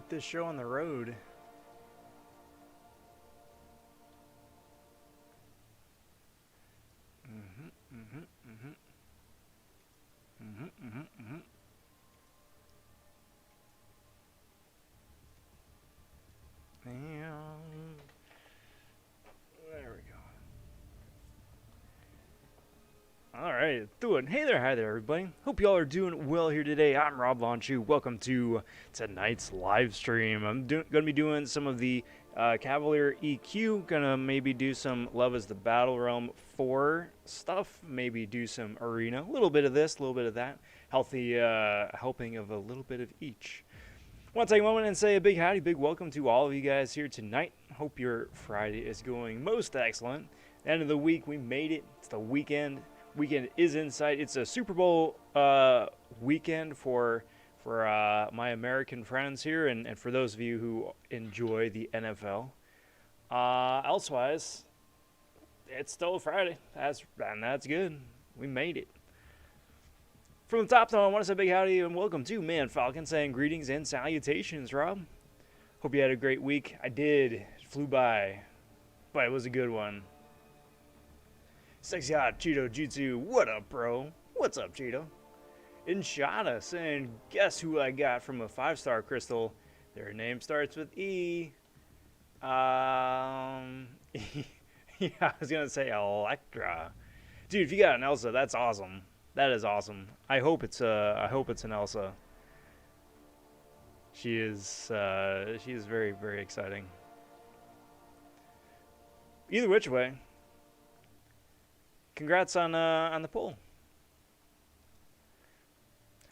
keep this show on the road. There we go. All right, doing. Hey there, hi there, everybody. Hope y'all are doing well here today. I'm Rob vonShoe. Welcome to tonight's live stream. I'm going to be doing some of the Cavalier EQ. Gonna maybe do some Love is the Battleream 4 stuff. Maybe do some arena. A little bit of this, a little bit of that. Healthy helping of a little bit of each. I want to take a moment and say a big howdy, big welcome to all of you guys here tonight. Hope your Friday is going most excellent. End of the week, we made it. It's the weekend. Weekend is in sight. It's a Super Bowl weekend for my American friends here, and for those of you who enjoy the NFL. Elsewise, it's still Friday. That's good. We made it. From the top, though, I want to say a big howdy and welcome to Man Falcon, saying greetings and salutations, Rob. Hope you had a great week. I did. It flew by, but it was a good one. Sexy Hot Cheeto Jutsu, what up, bro? What's up, Cheeto? Inshada saying, guess who I got from a 5-star crystal? Their name starts with E. Yeah, I was gonna say Electra. Dude, if you got an Elsa, that's awesome. That is awesome. I hope it's an Elsa. She is very, very exciting. Either which way. Congrats on the poll.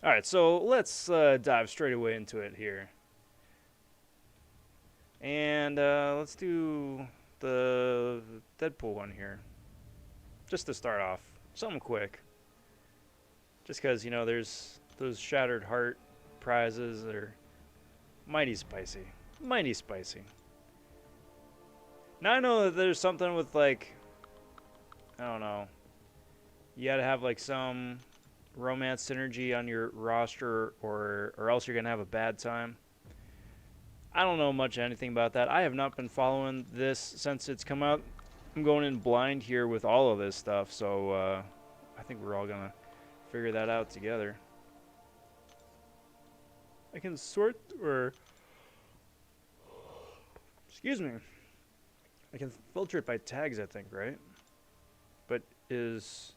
All right, so let's dive straight away into it here, and let's do the Deadpool one here, just to start off, something quick. Just because there's those Shattered Heart prizes that are mighty spicy, mighty spicy. Now I know that there's something with like, I don't know. You gotta have like some romance synergy on your roster, or else you're gonna have a bad time. I don't know much anything about that. I have not been following this since it's come out. I'm going in blind here with all of this stuff, so I think we're all gonna figure that out together. I can sort, or excuse me, I can filter it by tags, I think, right? But is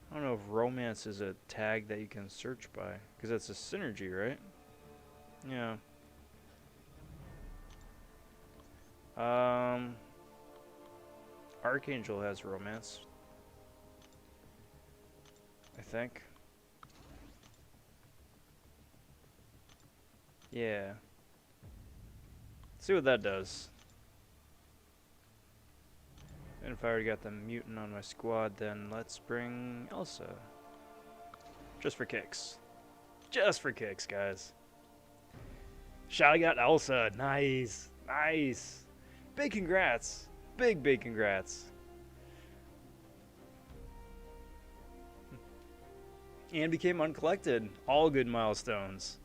I don't know if romance is a tag that you can search by, because that's a synergy, right? Yeah. Archangel has romance, I think. Yeah. Let's see what that does. And if I already got the mutant on my squad, then let's bring Elsa. Just for kicks. Just for kicks, guys. Shot, I got Elsa. Nice. Nice. Big congrats. Big congrats. And became uncollected. All good milestones.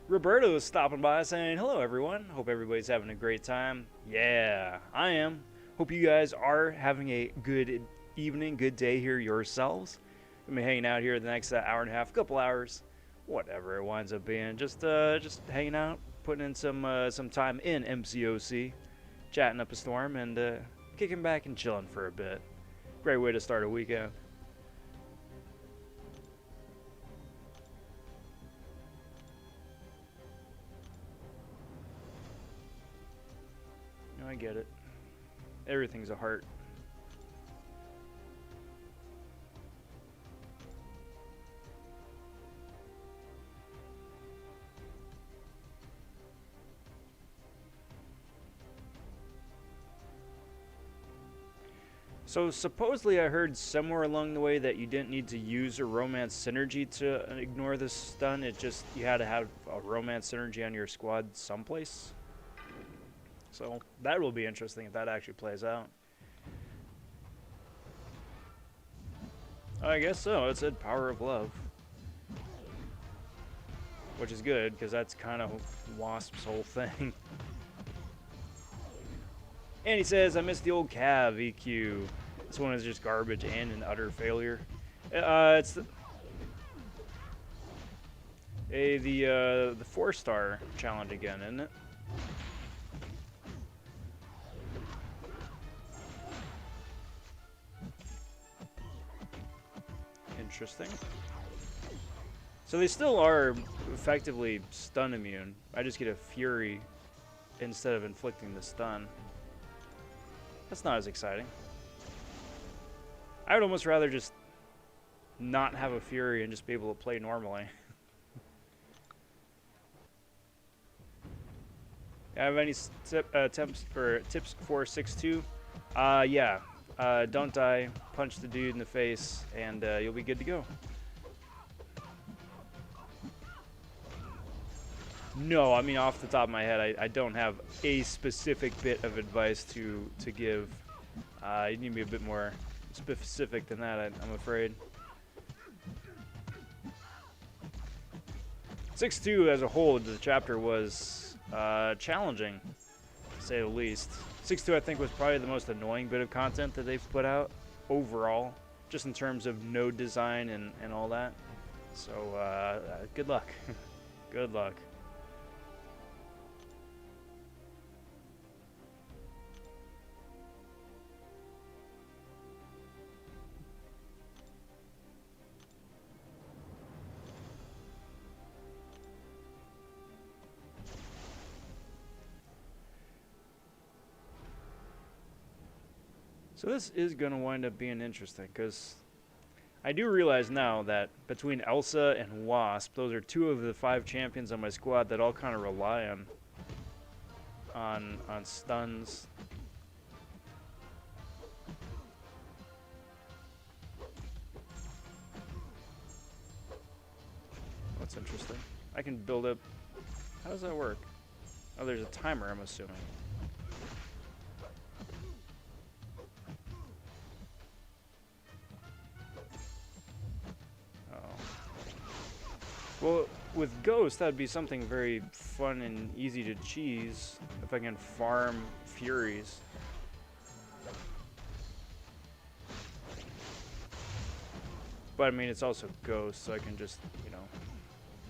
Roberto is stopping by saying, hello everyone, hope everybody's having a great time. Yeah, I am. Hope you guys are having a good evening, good day here yourselves. We'll be hanging out here the next hour and a half, couple hours, whatever it winds up being. Just hanging out, putting in some time in MCOC, chatting up a storm, and kicking back and chilling for a bit. Great way to start a weekend. I get it. Everything's a heart. So supposedly I heard somewhere along the way that you didn't need to use a romance synergy to ignore this stun. It just, you had to have a romance synergy on your squad someplace. So that will be interesting if that actually plays out. I guess so. It said Power of Love. Which is good, because that's kind of Wasp's whole thing. And he says, I miss the old Cav EQ. This one is just garbage and an utter failure. It's the 4-star challenge again, isn't it? Interesting. So they still are effectively stun immune. I just get a Fury instead of inflicting the stun. That's not as exciting. I would almost rather just not have a Fury and just be able to play normally. Have any tips for 6-2? Yeah. Don't die, punch the dude in the face, and you'll be good to go. No, I mean, off the top of my head, I don't have a specific bit of advice to give. You need to be a bit more specific than that, I'm afraid. 6-2 as a whole, the chapter was challenging, to say the least. 6-2, I think, was probably the most annoying bit of content that they've put out overall, just in terms of node design and all that. So, good luck. Good luck. So this is going to wind up being interesting, because I do realize now that between Elsa and Wasp, those are 2 of the 5 champions on my squad that all kind of rely on stuns. That's interesting. I can build up... How does that work? Oh, there's a timer, I'm assuming. Well, with Ghost, that'd be something very fun and easy to cheese if I can farm Furies. But I mean, it's also Ghost, so I can just, you know,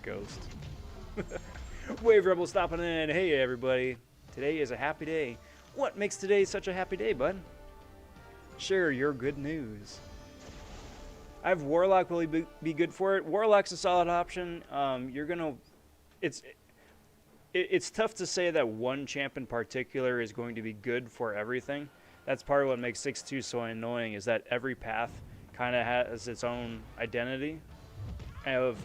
Ghost. Wave Rebel stopping in. Hey, everybody. Today is a happy day. What makes today such a happy day, bud? Share your good news. I have Warlock. Will he be good for it? Warlock's a solid option. You're gonna. It's tough to say that one champ in particular is going to be good for everything. That's part of what makes 6-2 so annoying. Is that every path kind of has its own identity of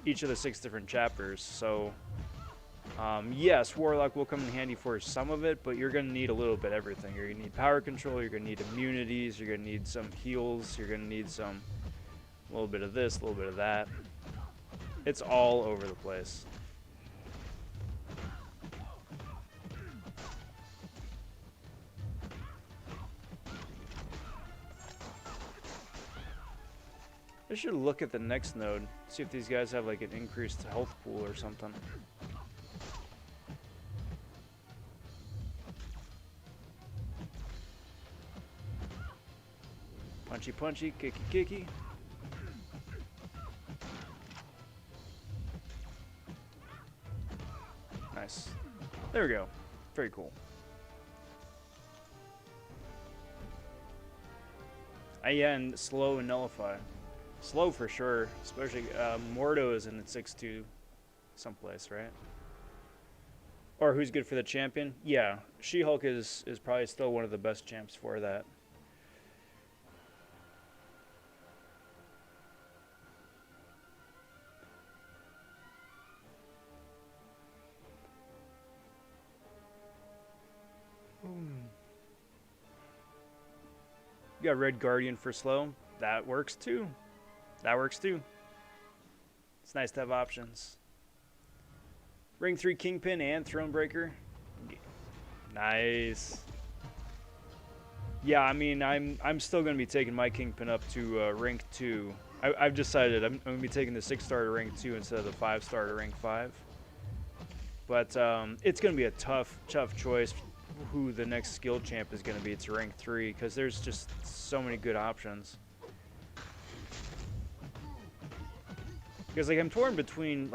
each of the 6 different chapters. So yes, Warlock will come in handy for some of it, but you're going to need a little bit of everything. You're going to need power control, you're going to need immunities, you're going to need some heals, you're going to need a little bit of this, a little bit of that. It's all over the place. I should look at the next node, see if these guys have like an increased health pool or something. Punchy punchy, kicky kicky. Nice. There we go. Very cool. Yeah, and slow and nullify. Slow for sure, especially Mordo is in the 6-2 someplace, right? Or who's good for the champion? Yeah, She-Hulk is probably still one of the best champs for that. You got Red Guardian for slow. That works too. That works too. It's nice to have options. Ring 3 Kingpin and Thronebreaker. Nice. Yeah, I mean, I'm still gonna be taking my Kingpin up to rank 2. I've decided I'm gonna be taking the 6-star to rank 2 instead of the 5-star to rank 5. But it's gonna be a tough choice who the next skill champ is gonna be to rank 3, because there's just so many good options. Because like I'm torn between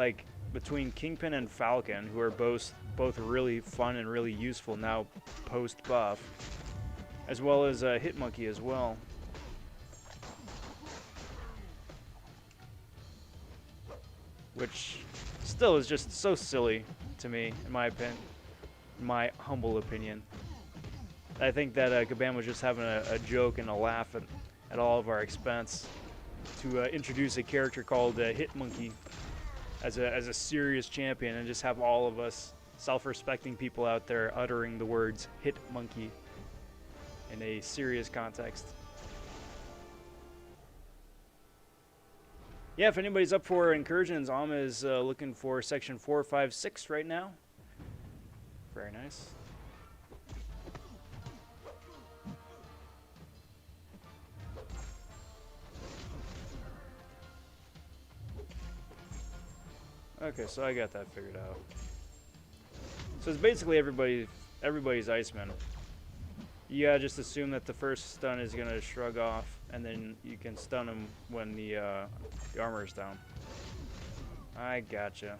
Kingpin and Falcon, who are both really fun and really useful now post buff, as well as Hitmonkey as well. Which still is just so silly to me, in my opinion, my humble opinion. I think that Kabam was just having a joke and a laugh at all of our expense to introduce a character called Hitmonkey as a serious champion, and just have all of us self-respecting people out there uttering the words Hitmonkey in a serious context. Yeah, if anybody's up for incursions, Alma is looking for section 4, 5, 6 right now. Very nice. Okay, so I got that figured out. So it's basically everybody's Iceman. You gotta just assume that the first stun is gonna shrug off, and then you can stun him when the armor is down. I gotcha.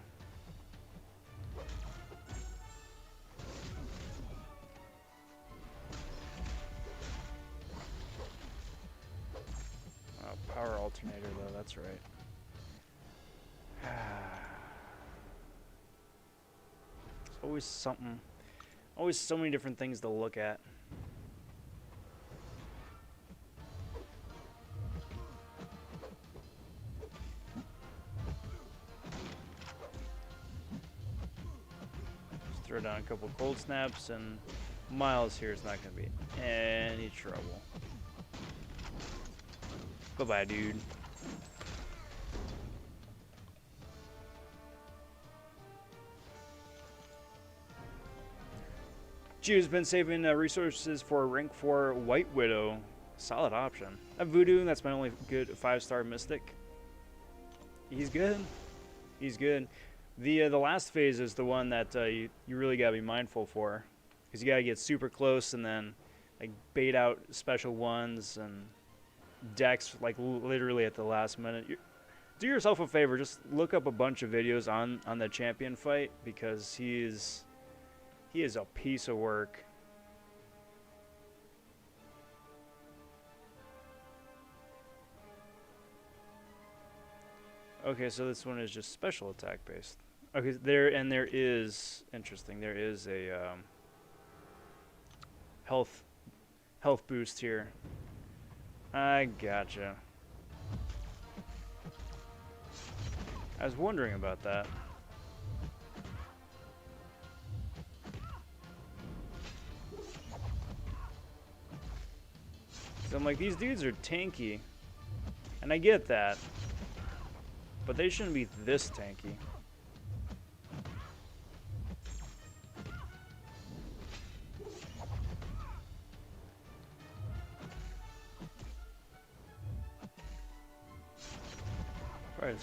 Oh, power alternator though, that's right. There's always something, always so many different things to look at. Just throw down a couple cold snaps, and Miles here is not going to be in any trouble. Bye-bye, dude. Gio's been saving resources for rank 4 White Widow. Solid option. Voodoo, that's my only good 5-star Mystic. He's good. He's good. The last phase is the one that you really gotta be mindful for, because you gotta get super close and then like bait out special ones and decks like literally at the last minute. Do yourself a favor, just look up a bunch of videos on the champion fight, because he is a piece of work. Okay, so this one is just special attack based. Okay, there is interesting. There is a health boost here. I gotcha. I was wondering about that. So I'm like, these dudes are tanky, and I get that, but they shouldn't be this tanky. Probably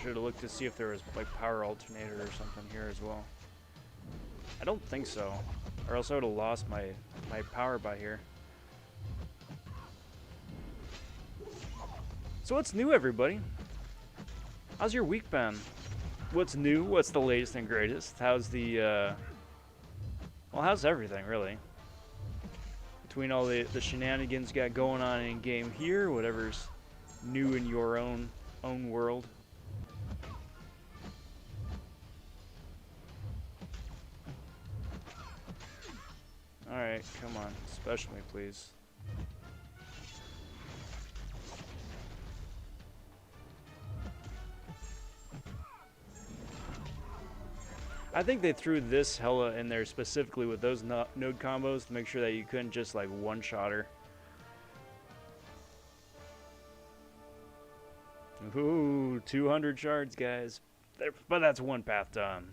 should have looked to see if there was like power alternator or something here as well. I don't think so, or else I would have lost my power by here. So what's new, everybody? How's your week been? What's new? What's the latest and greatest? How's the, well, how's everything, really? Between all the shenanigans got going on in game here, whatever's new in your own world. Alright, come on. Special me, please. I think they threw this hella in there specifically with those node combos to make sure that you couldn't just like one-shot her. Ooh, 200 shards, guys. But that's one path done.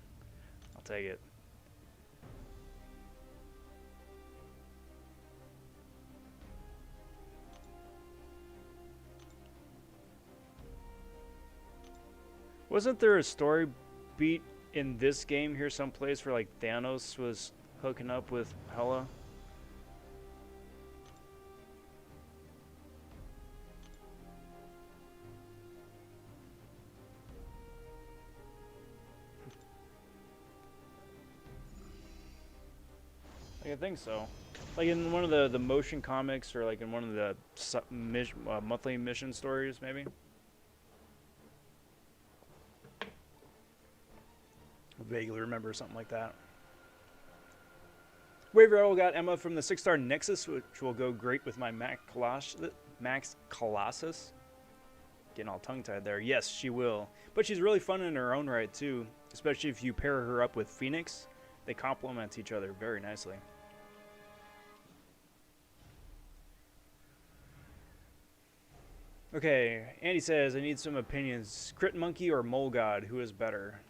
I'll take it. Wasn't there a story beat in this game here someplace where like Thanos was hooking up with Hela? I think so. Like in one of the motion comics, or like in one of the monthly mission stories, maybe. I vaguely remember something like that. Wave got Emma from the 6-star Nexus, which will go great with my Max Colossus. Getting all tongue-tied there. Yes, she will. But she's really fun in her own right, too. Especially if you pair her up with Phoenix. They complement each other very nicely. Okay, Andy says, I need some opinions. Crit Monkey or Mole God, who is better?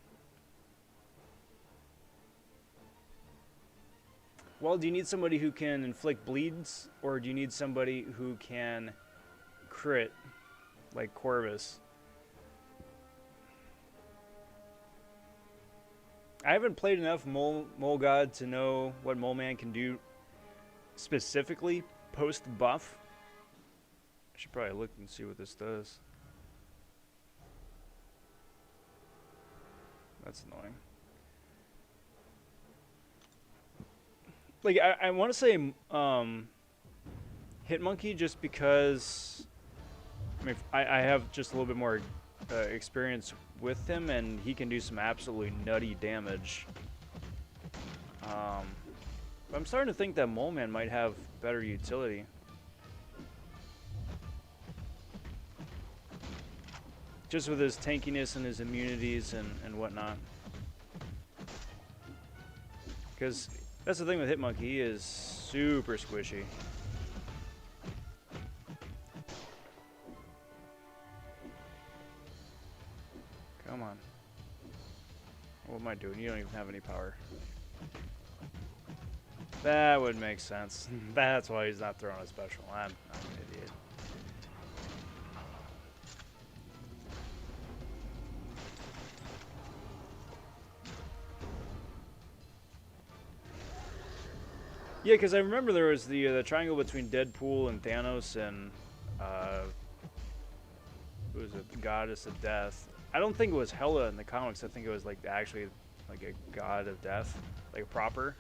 Well, do you need somebody who can inflict bleeds, or do you need somebody who can crit, like Corvus? I haven't played enough Mole God to know what Mole Man can do specifically post-buff. I should probably look and see what this does. That's annoying. Like, I want to say Hitmonkey just because I mean, I have just a little bit more experience with him, and he can do some absolutely nutty damage. But I'm starting to think that Mole Man might have better utility. Just with his tankiness and his immunities and whatnot. Because that's the thing with Hitmonkey, he is super squishy. Come on. What am I doing? You don't even have any power. That would make sense. That's why he's not throwing a special. I'm an idiot. Yeah, because I remember there was the triangle between Deadpool and Thanos and who was it? The Goddess of Death. I don't think it was Hela in the comics. I think it was like actually like a god of death, like a proper.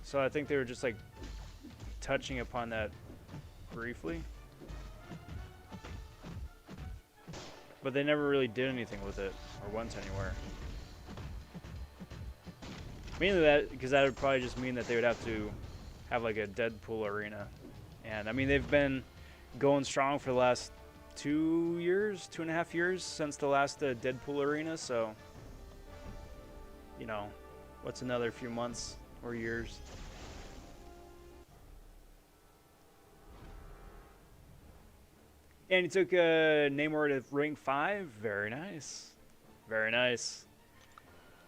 So I think they were just like touching upon that briefly, but they never really did anything with it or went anywhere. Mainly that, because that would probably just mean that they would have to have like a Deadpool arena. And I mean, they've been going strong for the last 2.5 years since the last Deadpool arena, so, you know, what's another few months or years? And he took Namor to rank 5. Very nice. Very nice.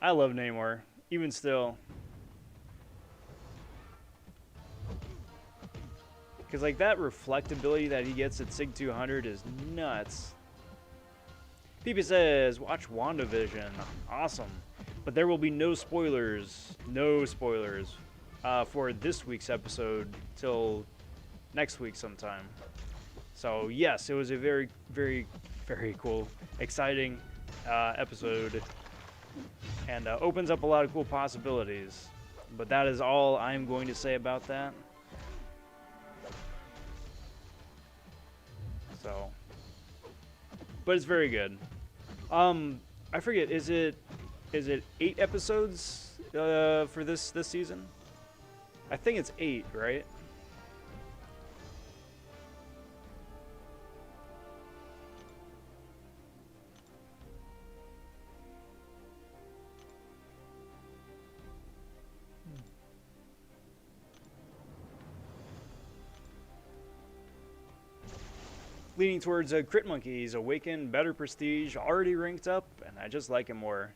I love Namor. Even still. Because like that reflectability that he gets at Sig 200 is nuts. PP says, watch WandaVision. Awesome. But there will be no spoilers. No spoilers. For this week's episode till next week sometime. So yes, it was a very, very, very cool, exciting episode. And opens up a lot of cool possibilities. But that is all I'm going to say about that. So, but it's very good. I forget, is it 8 episodes for this season? I think it's 8, right? Leaning towards Crit Monkey. He's awakened, better prestige, already ranked up, and I just like him more.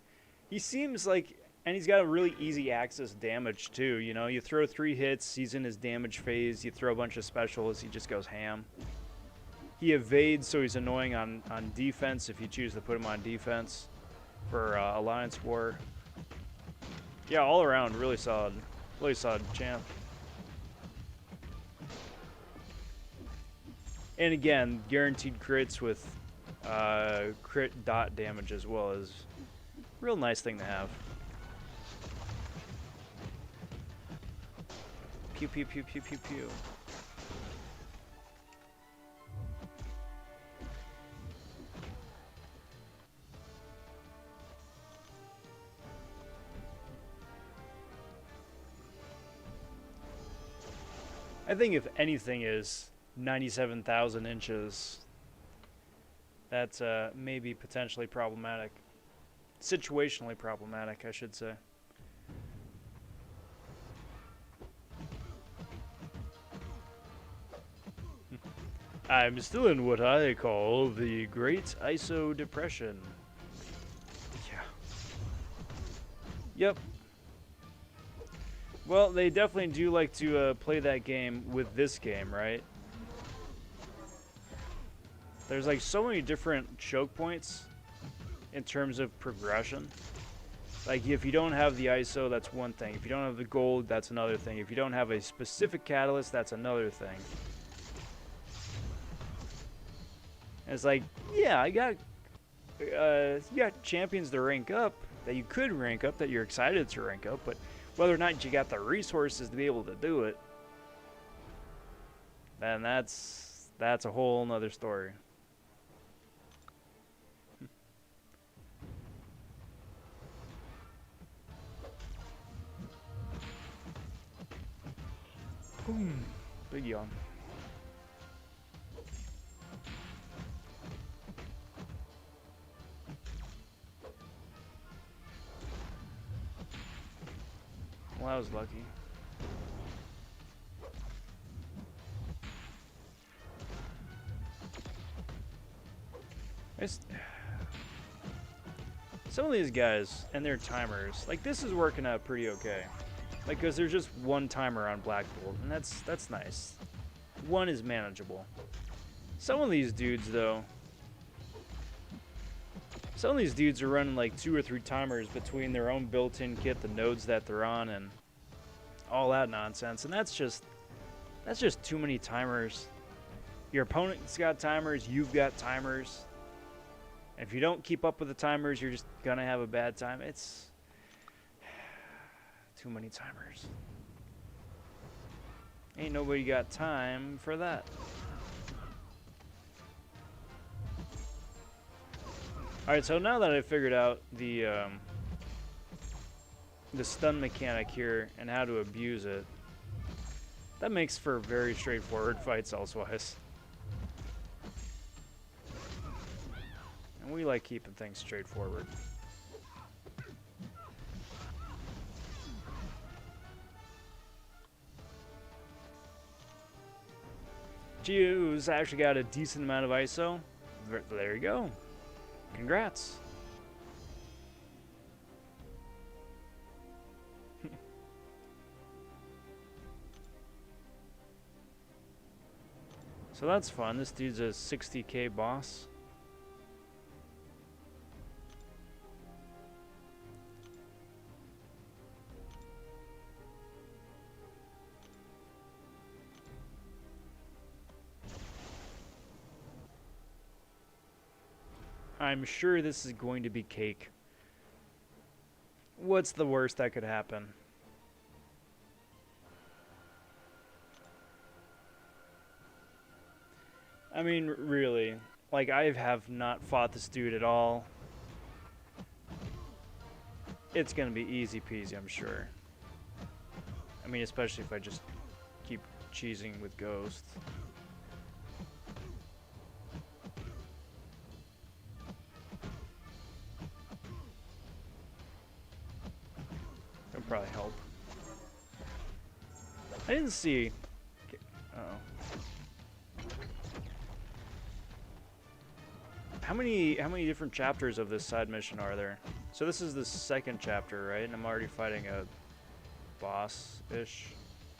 He seems like, and he's got a really easy access damage too. You know, you throw 3 hits, he's in his damage phase. You throw a bunch of specials, he just goes ham. He evades, so he's annoying on defense if you choose to put him on defense for Alliance War. Yeah, all around, really solid champ. And again, guaranteed crits with crit dot damage as well is a real nice thing to have. Pew pew pew pew pew pew. I think if anything is 97,000 inches, that's maybe potentially problematic. Situationally problematic, I should say. I'm still in what I call the Great ISO Depression. Yeah. Yep. Well, they definitely do like to play that game with this game, right? There's like so many different choke points in terms of progression. Like if you don't have the ISO, that's one thing. If you don't have the gold, that's another thing. If you don't have a specific catalyst, that's another thing. And it's like, yeah, you got champions to rank up that you could rank up, that you're excited to rank up, but whether or not you got the resources to be able to do it, then that's a whole nother story. Boom. Big yawn. Well, I was lucky. Some of these guys and their timers, like this is working out pretty okay. Like, cause there's just one timer on Black Bolt, and that's nice. One is manageable. Some of these dudes, though, some of these dudes are running like 2 or 3 timers between their own built-in kit, the nodes that they're on, and all that nonsense. And that's just too many timers. Your opponent's got timers, you've got timers. And if you don't keep up with the timers, you're just gonna have a bad time. It's too many timers. Ain't nobody got time for that. Alright, so now that I figured out the stun mechanic here and how to abuse it, that makes for very straightforward fights elsewise. And we like keeping things straightforward. Gio's actually got a decent amount of ISO. There you go. Congrats. So that's fun. This dude's a 60k boss. I'm sure this is going to be cake. What's the worst that could happen? I mean, really. Like, I have not fought this dude at all. It's gonna be easy peasy, I'm sure. I mean, especially if I just keep cheesing with Ghost. That'll probably help. I didn't see... Uh-oh. How many different chapters of this side mission are there? So this is the second chapter, right? And I'm already fighting a boss-ish.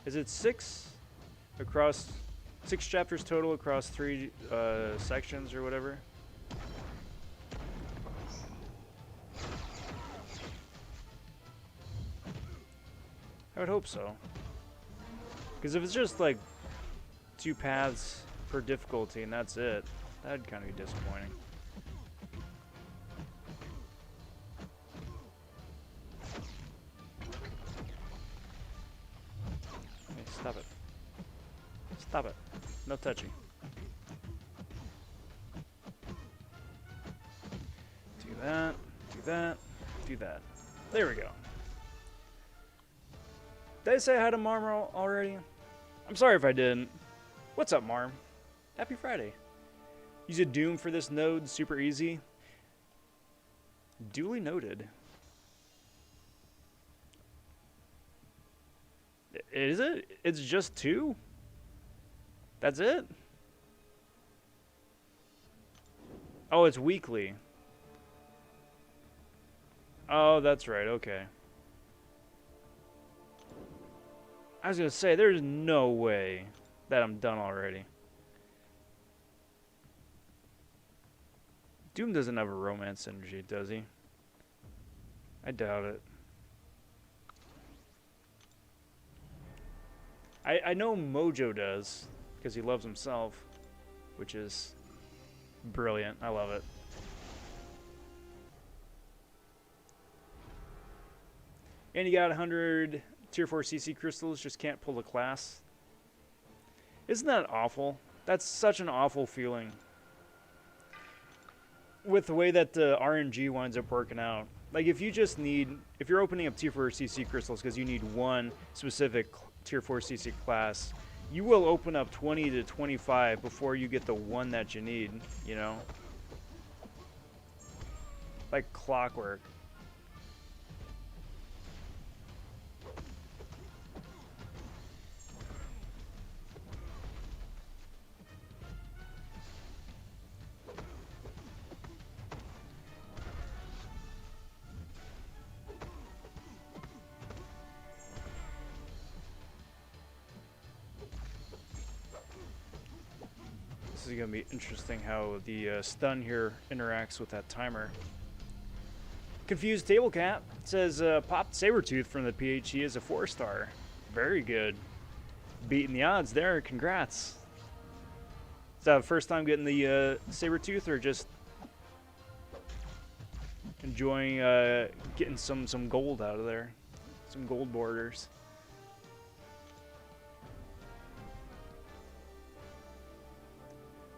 Is it 6 across 6 chapters total across 3 sections or whatever. I would hope so. Because if it's just like 2 paths per difficulty and that's it, that'd kind of be disappointing. Hey, stop it. Stop it. No touching. Do that, do that, do that. There we go. Did I say hi to Marm already? I'm sorry if I didn't. What's up, Marm? Happy Friday. Use a Doom for this node, super easy. Duly noted. Is it? It's just 2? That's it? Oh, it's weekly. Oh, that's right, okay. I was gonna say, there's no way that I'm done already. Doom doesn't have a romance energy, does he? I doubt it. I know Mojo does, because he loves himself, which is brilliant. I love it. And you got 100 Tier 4 CC crystals, just can't pull a class. Isn't that awful? That's such an awful feeling. With the way that the RNG winds up working out. Like if you're opening up Tier 4 CC crystals because you need one specific Tier 4 CC class, you will open up 20 to 25 before you get the one that you need, you know? Like clockwork. This is going to be interesting how the stun here interacts with that timer. Confused Table Cat says, popped Sabretooth from the PHE as a 4-star. Very good. Beating the odds there. Congrats. Is that the first time getting the Sabretooth, or just enjoying getting some gold out of there? Some gold borders.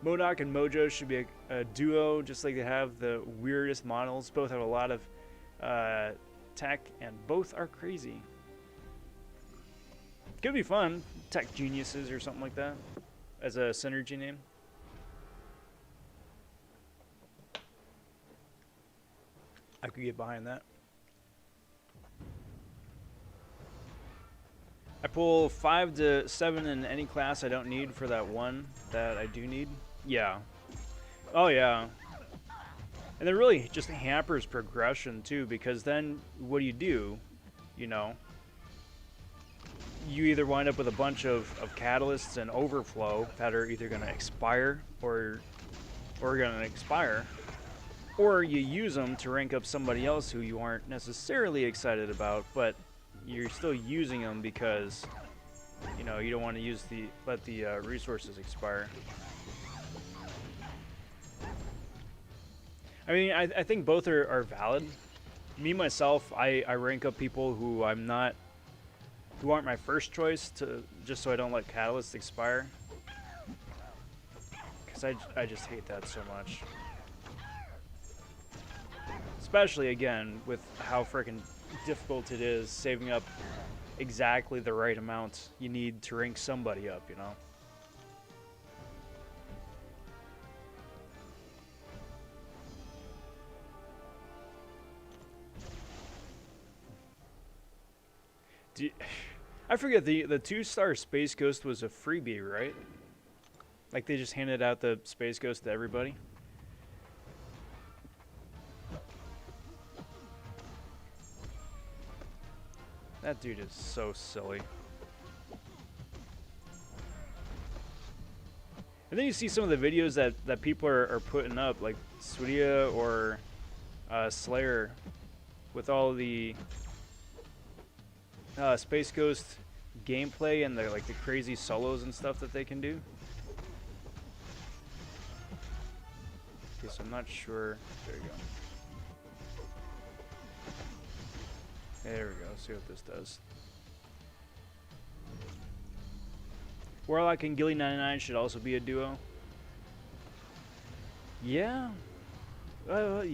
MODOK and Mojo should be a duo, just like they have the weirdest models. Both have a lot of tech, and both are crazy. Could be fun. Tech geniuses or something like that as a synergy name. I could get behind that. I pull 5 to 7 in any class I don't need for that one that I do need. Yeah. Oh, yeah. And it really just hampers progression, too, because then what do? You know? You either wind up with a bunch of catalysts and overflow that are either going to expire or going to expire, or you use them to rank up somebody else who you aren't necessarily excited about, but you're still using them because, you know, you don't want to let the resources expire. I mean, I think both are valid. Me myself, I rank up people who aren't my first choice, just so I don't let catalysts expire. Because I just hate that so much. Especially again with how freaking difficult it is saving up exactly the right amount you need to rank somebody up, you know. I forget, the 2-star Space Ghost was a freebie, right? Like they just handed out the Space Ghost to everybody. That dude is so silly. And then you see some of the videos that people are putting up, like Sweetia or Slayer, with all the Space Ghost gameplay and the crazy solos and stuff that they can do. Okay, so I'm not sure. There you go. There we go. See what this does. Warlock and Gilly 99 should also be a duo. Yeah. Well,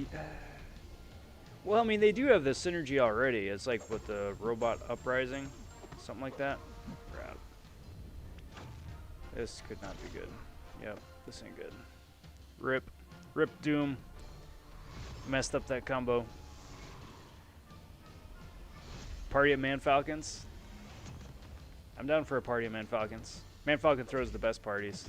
I mean, they do have this synergy already. It's like with the Robot Uprising, something like that. Crap. This could not be good. Yep, this ain't good. Rip. Rip Doom. Messed up that combo. Party at Man Falcons. I'm down for a party at Man Falcons. Man Falcon throws the best parties.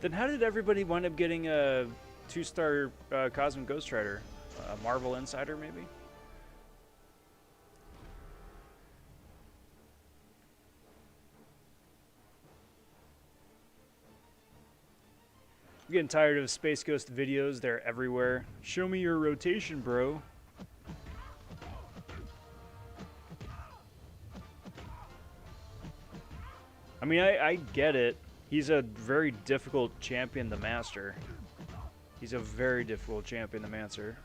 Then how did everybody wind up getting a 2-star Cosmic Ghost Rider? A Marvel Insider, maybe? I'm getting tired of Space Ghost videos. They're everywhere. Show me your rotation, bro. I mean, I get it. He's a very difficult champion to master. He's a very difficult champion to master.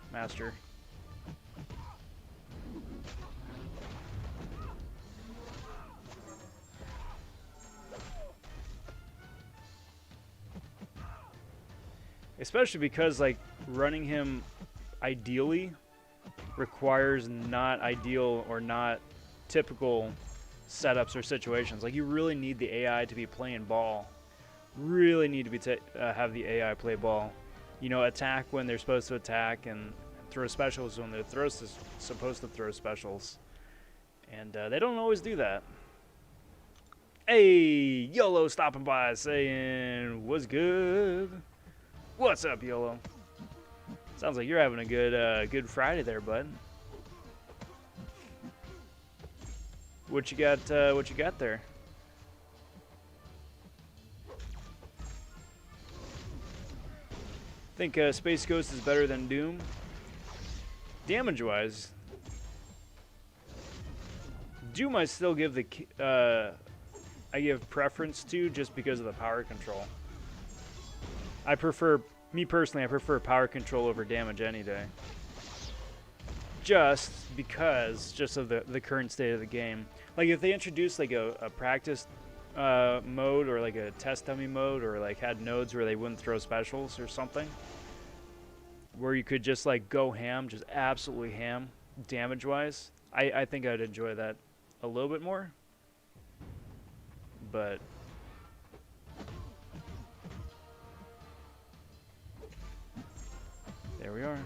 Especially because, like, running him ideally requires not ideal or not typical setups or situations. Like, you really need the AI to be playing ball. Really need to be have the AI play ball. You know, attack when they're supposed to attack and throw specials when they're supposed to throw specials. And they don't always do that. Hey, YOLO stopping by saying, what's good? What's up, YOLO? Sounds like you're having a good Friday there, bud. What you got there? Think Space Ghost is better than Doom? Damage-wise, Doom I still give I give preference to just because of the power control. Me personally, I prefer power control over damage any day. Just of the current state of the game. Like, if they introduced like a practice mode or like a test dummy mode, or like had nodes where they wouldn't throw specials or something, where you could just like go ham, just absolutely ham damage wise, I think I'd enjoy that a little bit more. But there we are.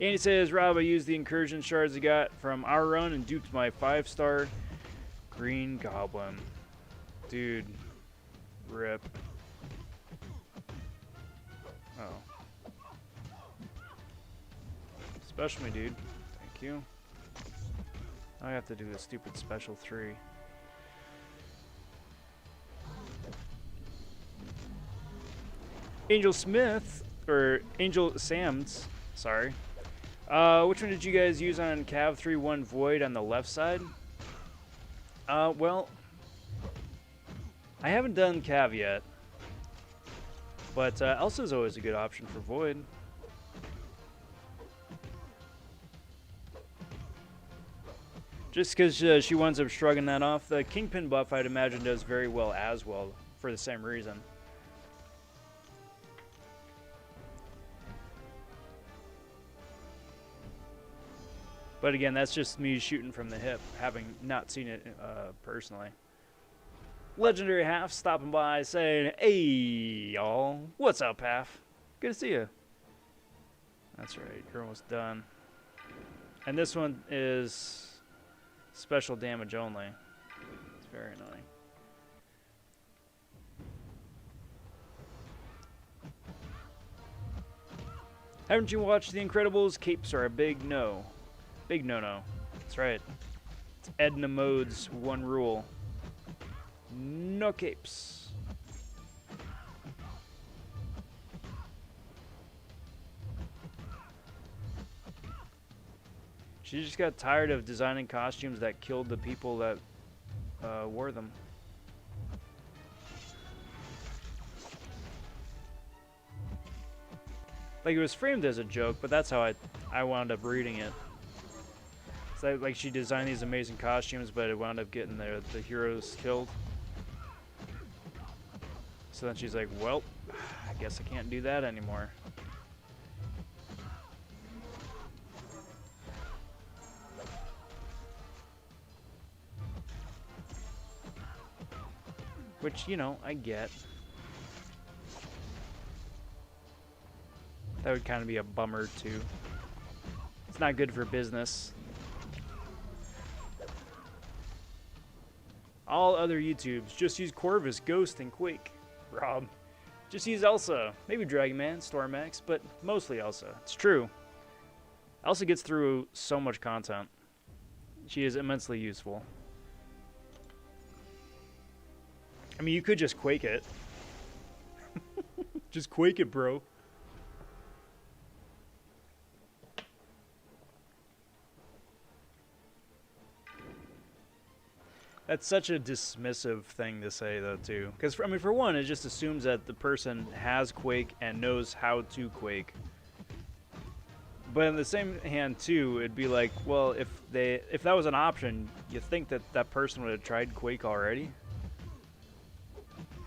Andy says, Rob, I used the incursion shards I got from our run and duped my 5-star Green Goblin. Dude. Rip. Oh. Special me, dude. Thank you. I have to do the stupid special 3. Angel Smith, or Angel Sam's, sorry. Which one did you guys use on Cav 3-1 Void on the left side? Well, I haven't done Cav yet, but Elsa's always a good option for Void. Just because she winds up shrugging that off. The Kingpin buff, I'd imagine, does very well as well, for the same reason. But again, that's just me shooting from the hip, having not seen it personally. Legendary Half stopping by saying, hey, y'all. What's up, Half? Good to see you. That's right. You're almost done. And this one is special damage only. It's very annoying. Haven't you watched The Incredibles? Capes are a big no. Big no-no. That's right. It's Edna Mode's one rule. No capes. She just got tired of designing costumes that killed the people that wore them. Like, it was framed as a joke, but that's how I wound up reading it. So, like, she designed these amazing costumes, but it wound up getting the heroes killed. So then she's like, well, I guess I can't do that anymore. Which, you know, I get. That would kind of be a bummer, too. It's not good for business. All other YouTubes, just use Corvus, Ghost, and Quake. Rob. Just use Elsa. Maybe Dragon Man, Stormax, but mostly Elsa. It's true. Elsa gets through so much content. She is immensely useful. I mean, you could just Quake it. Just Quake it, bro. That's such a dismissive thing to say, though, too. Because, I mean, for one, it just assumes that the person has Quake and knows how to Quake. But on the same hand, too, it'd be like, well, if that was an option, you think that that person would have tried Quake already?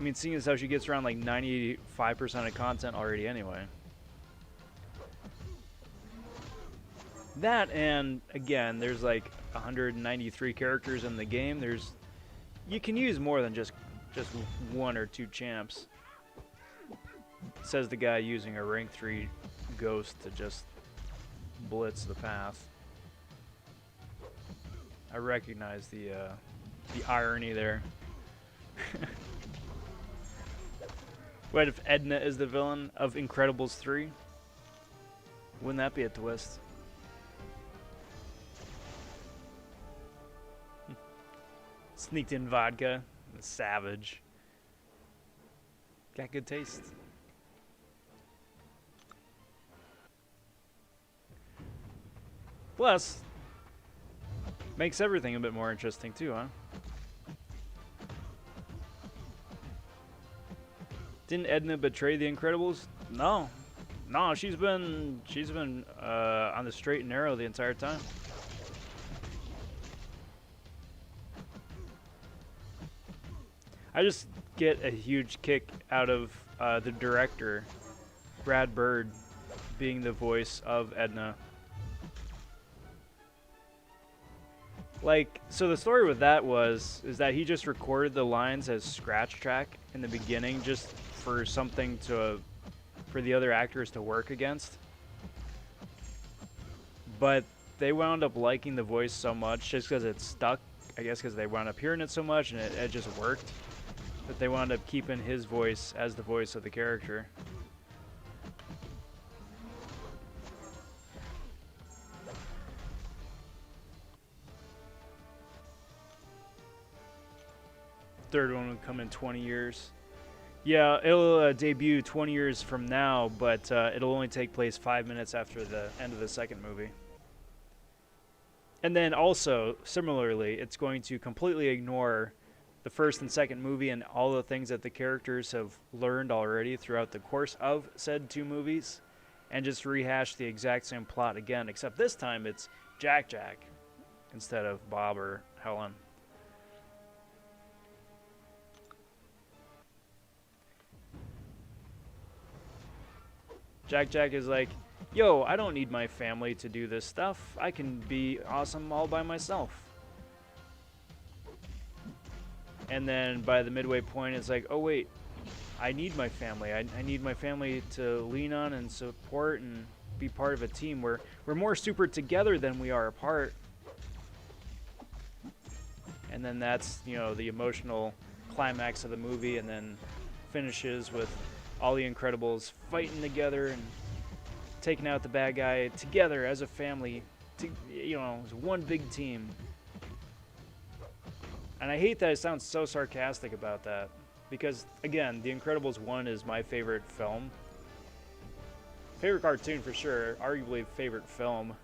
I mean, seeing as how she gets around like 95% of content already anyway. That, and again, there's like 193 characters in the game. You can use more than just one or two champs. Says the guy using a rank 3 ghost to just blitz the path. I recognize the irony there. What if Edna is the villain of Incredibles 3? Wouldn't that be a twist? Sneaked in vodka. Savage. Got good taste. Plus, makes everything a bit more interesting too, huh? Didn't Edna betray the Incredibles? No. No, she's been on the straight and narrow the entire time. I just get a huge kick out of the director, Brad Bird, being the voice of Edna. Like, so the story with that is that he just recorded the lines as scratch track in the beginning just for something for the other actors to work against. But they wound up liking the voice so much just because it stuck, I guess because they wound up hearing it so much and it just worked, that they wound up keeping his voice as the voice of the character. Third one will come in 20 years. Yeah, it'll debut 20 years from now, but it'll only take place 5 minutes after the end of the second movie. And then also, similarly, it's going to completely ignore the first and second movie and all the things that the characters have learned already throughout the course of said two movies, and just rehash the exact same plot again, except this time it's Jack instead of Bob or Helen. Jack is like, yo, I don't need my family to do this stuff. I can be awesome all by myself. And then by the midway point, it's like, oh wait, I need my family. I need my family to lean on and support and be part of a team. We're more super together than we are apart. And then that's, you know, the emotional climax of the movie, and then finishes with all the Incredibles fighting together and taking out the bad guy together as a family, you know, as one big team. And I hate that it sounds so sarcastic about that, because again, The Incredibles 1 is my favorite film. Favorite cartoon for sure, arguably favorite film.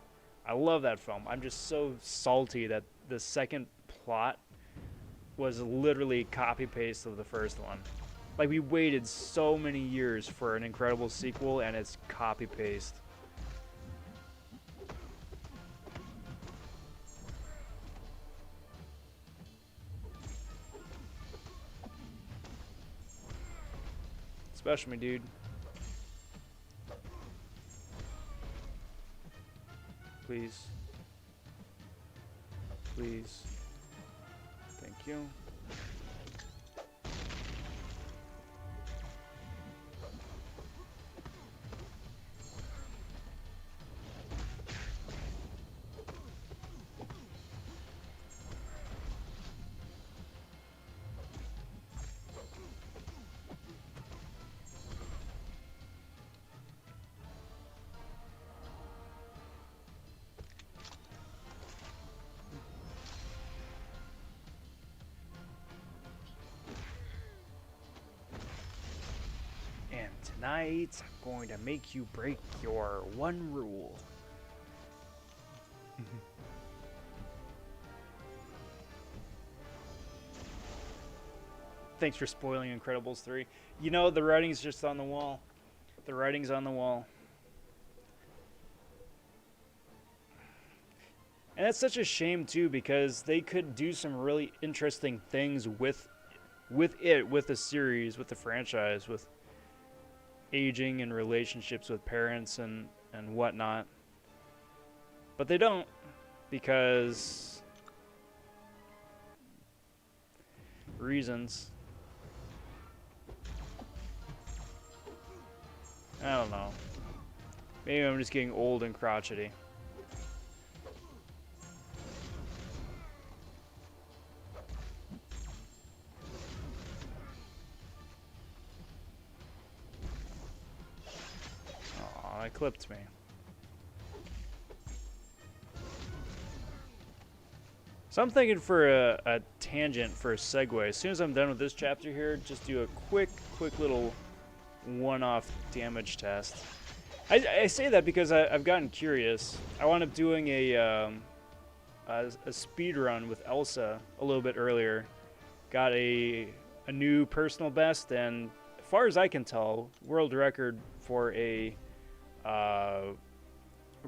I love that film. I'm just so salty that the second plot was literally copy-paste of the first one. Like, we waited so many years for an Incredibles sequel, and it's copy-paste. Special me, dude. Please. Please. Thank you. Tonight, I'm going to make you break your one rule. Thanks for spoiling Incredibles 3. You know, the writing's just on the wall. The writing's on the wall. And that's such a shame, too, because they could do some really interesting things with the series, with the franchise, with aging and relationships with parents and whatnot. But they don't, because reasons. I don't know. Maybe I'm just getting old and crotchety. Clipped me. So I'm thinking for a tangent, for a segue. As soon as I'm done with this chapter here, just do a quick little one-off damage test. I say that because I've gotten curious. I wound up doing a speed run with Elsa a little bit earlier. Got a new personal best, and as far as I can tell, world record for a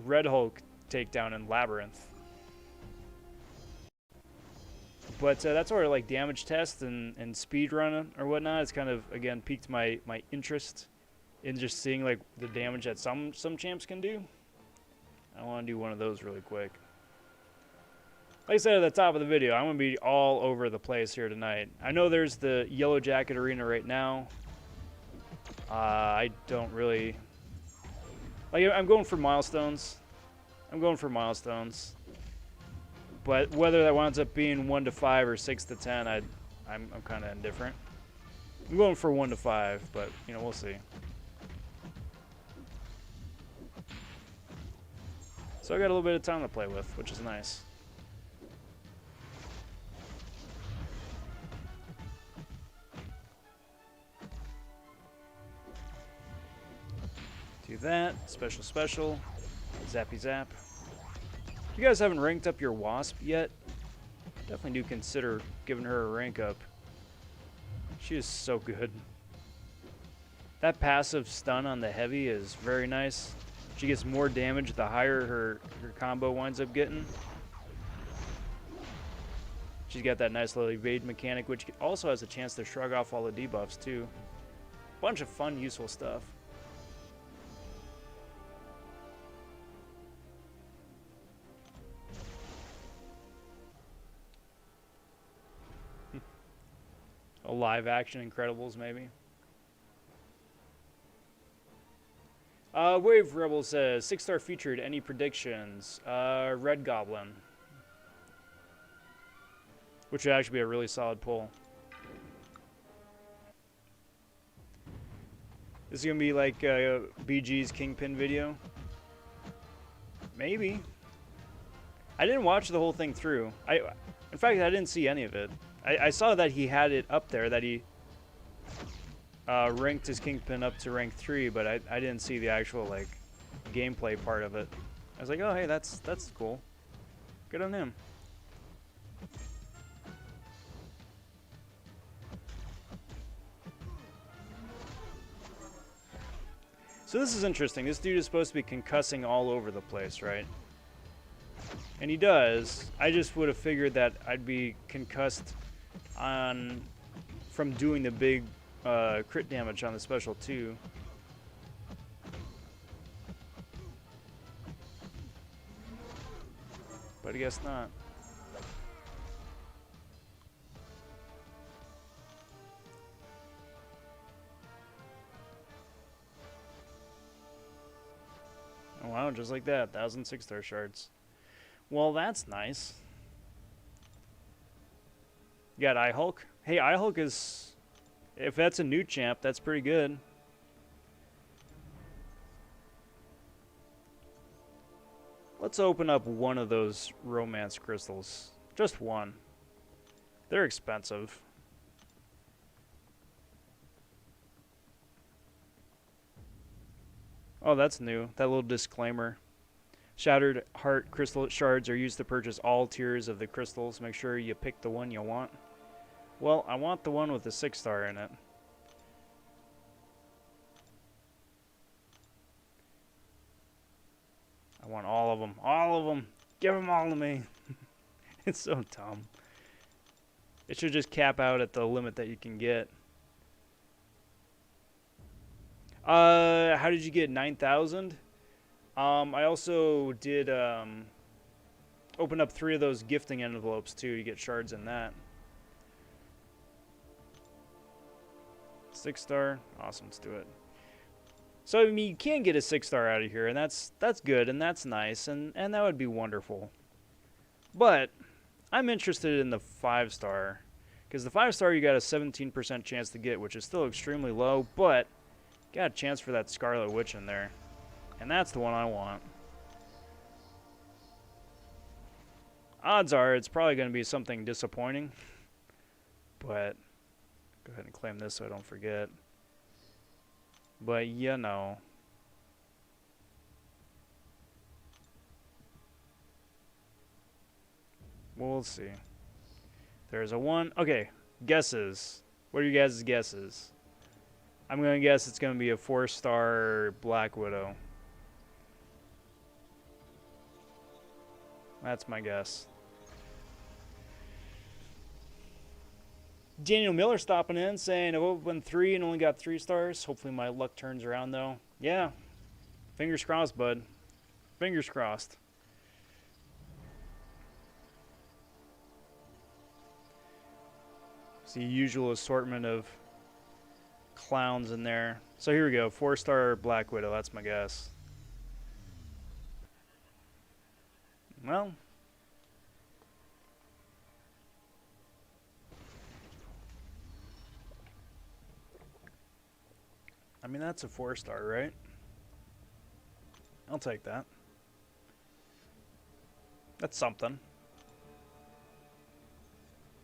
Red Hulk takedown in Labyrinth. But that sort of like damage test and speed run or whatnot, it's kind of again piqued my interest in just seeing like the damage that some champs can do. I want to do one of those really quick. Like I said at the top of the video, I'm going to be all over the place here tonight. I know there's the Yellow Jacket Arena right now. I don't really... Like, I'm going for milestones. But whether that winds up being 1 to 5 or 6 to 10, I'm kind of indifferent. I'm going for 1 to 5, but you know, we'll see. So I got a little bit of time to play with, which is nice. Do that. Special. Zappy zap. If you guys haven't ranked up your Wasp yet, definitely do consider giving her a rank up. She is so good. That passive stun on the heavy is very nice. She gets more damage the higher her combo winds up getting. She's got that nice little evade mechanic, which also has a chance to shrug off all the debuffs too. Bunch of fun, useful stuff. A live action Incredibles, maybe. Wave Rebel says 6-star featured. Any predictions? Red Goblin, which would actually be a really solid pull. This is gonna be like BG's Kingpin video. Maybe. I didn't watch the whole thing through. In fact, I didn't see any of it. I saw that he had it up there, that he ranked his Kingpin up to rank 3, but I didn't see the actual, like, gameplay part of it. I was like, oh, hey, that's cool. Good on him. So this is interesting. This dude is supposed to be concussing all over the place, right? And he does. I just would have figured that I'd be concussed from doing the big crit damage on the special too. But I guess not. Oh, wow, just like that. 1,000 6-star shards. Well, that's nice. You got iHulk. Hey, iHulk is... If that's a new champ, that's pretty good. Let's open up one of those romance crystals. Just one. They're expensive. Oh, that's new. That little disclaimer. Shattered heart crystal shards are used to purchase all tiers of the crystals. Make sure you pick the one you want. Well, I want the one with the 6-star in it. I want all of them. All of them. Give them all to me. It's so dumb. It should just cap out at the limit that you can get. How did you get 9,000? I also did open up 3 of those gifting envelopes too. You get shards in that. 6-star, awesome. Let's do it. So I mean, you can get a 6-star out of here, and that's good, and that's nice, and that would be wonderful. But I'm interested in the 5-star, because the 5-star you got a 17% chance to get, which is still extremely low, but got a chance for that Scarlet Witch in there. And that's the one I want. Odds are it's probably going to be something disappointing. But go ahead and claim this so I don't forget. But you know. We'll see. There's a 1. Okay, guesses. What are you guys' guesses? I'm going to guess it's going to be a 4-star Black Widow. That's my guess. Daniel Miller stopping in saying I've opened 3 and only got 3 stars. Hopefully my luck turns around though. Yeah. Fingers crossed, bud. Fingers crossed. It's the usual assortment of clowns in there. So here we go. 4-star Black Widow. That's my guess. Well. I mean, that's a 4-star, right? I'll take that. That's something.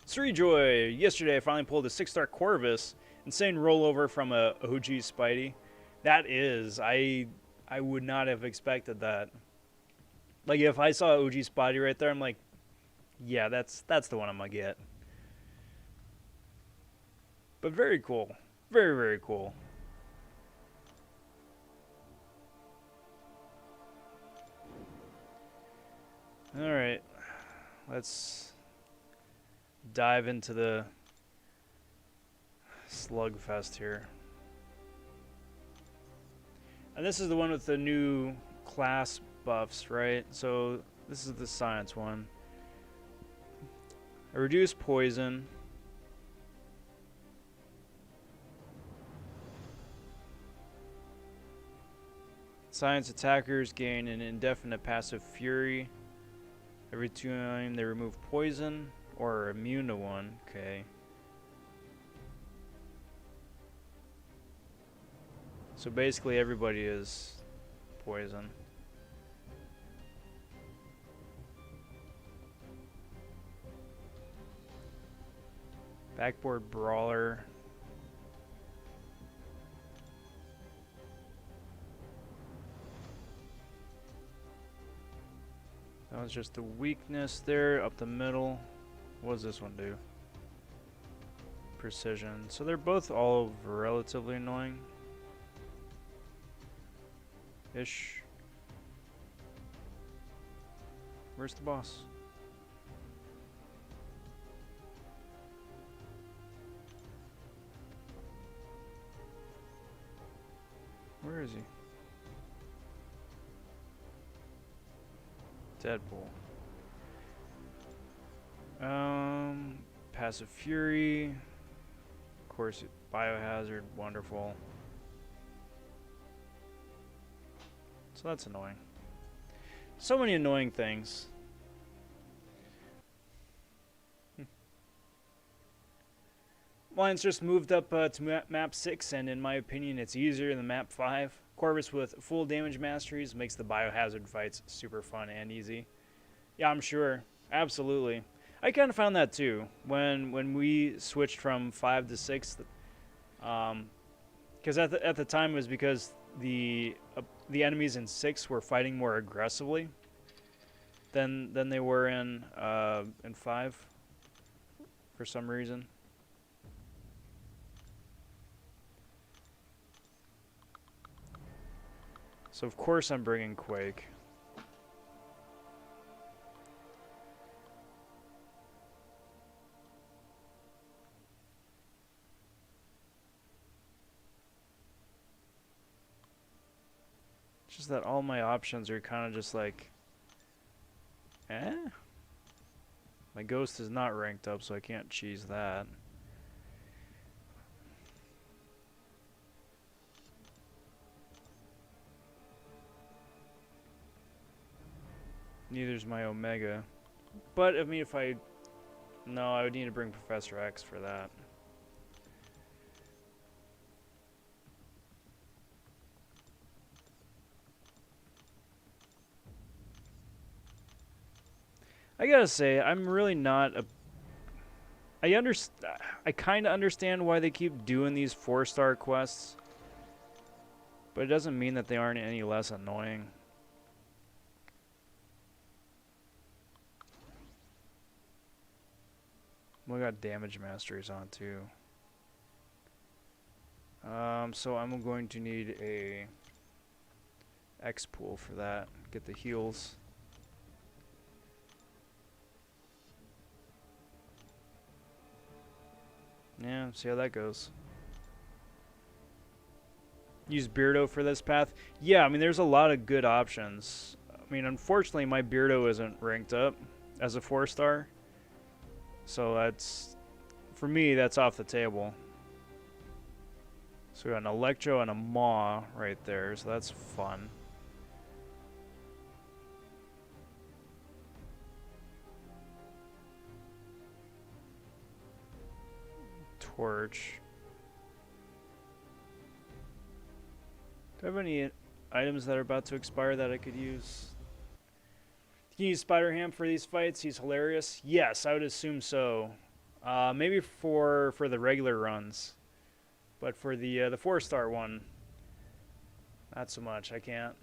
Sreejoy! Yesterday I finally pulled a 6-star Corvus. Insane rollover from a OG Spidey. That is, I would not have expected that. Like, if I saw OG Spidey right there, I'm like, yeah, that's the one I'm gonna get. But very cool. Very, very cool. Alright. Let's dive into the slugfest here. And this is the one with the new class buffs, right? So this is the science one. A reduced poison. Science attackers gain an indefinite passive fury every time they remove poison or are immune to one. Okay. So basically everybody is poison. Backboard brawler. That was just the weakness there, up the middle. What does this one do? Precision. So they're both all relatively annoying. Ish. Where's the boss? Where is he? Deadpool. Passive Fury. Of course, Biohazard. Wonderful. So that's annoying. So many annoying things. Lions just moved up to map 6, and in my opinion, it's easier than map 5. Corvus with full damage masteries makes the biohazard fights super fun and easy. Yeah, I'm sure. Absolutely. I kind of found that too when we switched from 5 to 6. Because at the time it was because the enemies in 6 were fighting more aggressively than they were in 5 for some reason. So of course I'm bringing Quake. It's just that all my options are kind of just like, My ghost is not ranked up, so I can't cheese that. Neither's my Omega. But, I mean, if I... No, I would need to bring Professor X for that. I gotta say, I'm really not a... I kind of understand why they keep doing these 4-star quests. But it doesn't mean that they aren't any less annoying. We got damage masteries on too. So I'm going to need a X pool for that. Get the heals. Yeah, see how that goes. Use Beardo for this path. Yeah, I mean, there's a lot of good options. I mean, unfortunately, my Beardo isn't ranked up as a 4-star. So that's, for me, that's off the table. So we got an Electro and a Maw right there, so that's fun. Torch. Do I have any items that are about to expire that I could use? Can you use Spider-Ham for these fights? He's hilarious. Yes, I would assume so. Maybe for the regular runs, but for the 4-star one, not so much. I can't.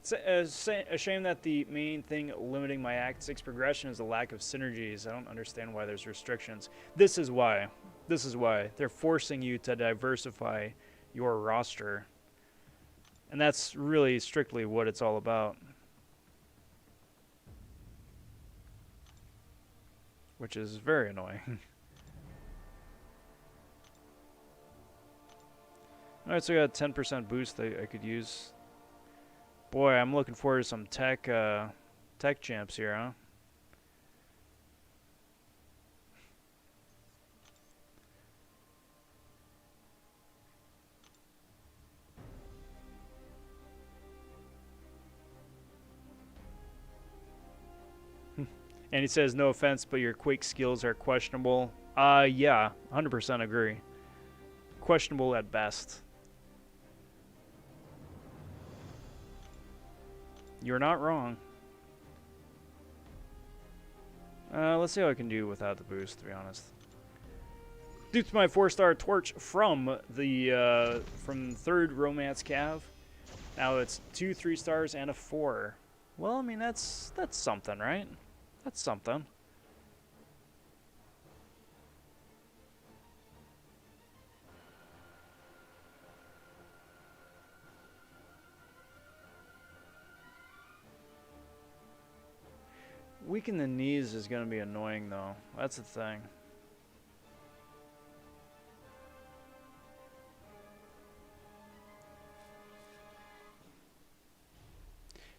It's a shame that the main thing limiting my Act 6 progression is the lack of synergies. I don't understand why there's restrictions. This is why. This is why. They're forcing you to diversify your roster. And that's really strictly what it's all about. Which is very annoying. Alright, so I got a 10% boost I could use. Boy, I'm looking forward to some tech champs here, huh? And he says, no offense, but your Quake skills are questionable. Yeah, 100% agree. Questionable at best. You're not wrong. Let's see how I can do without the boost, to be honest. Due to my 4-star torch from the from 3rd Romance Cav, now it's 2 3-stars and a 4. Well, I mean that's something, right? That's something. Weaken the knees is going to be annoying, though. That's the thing.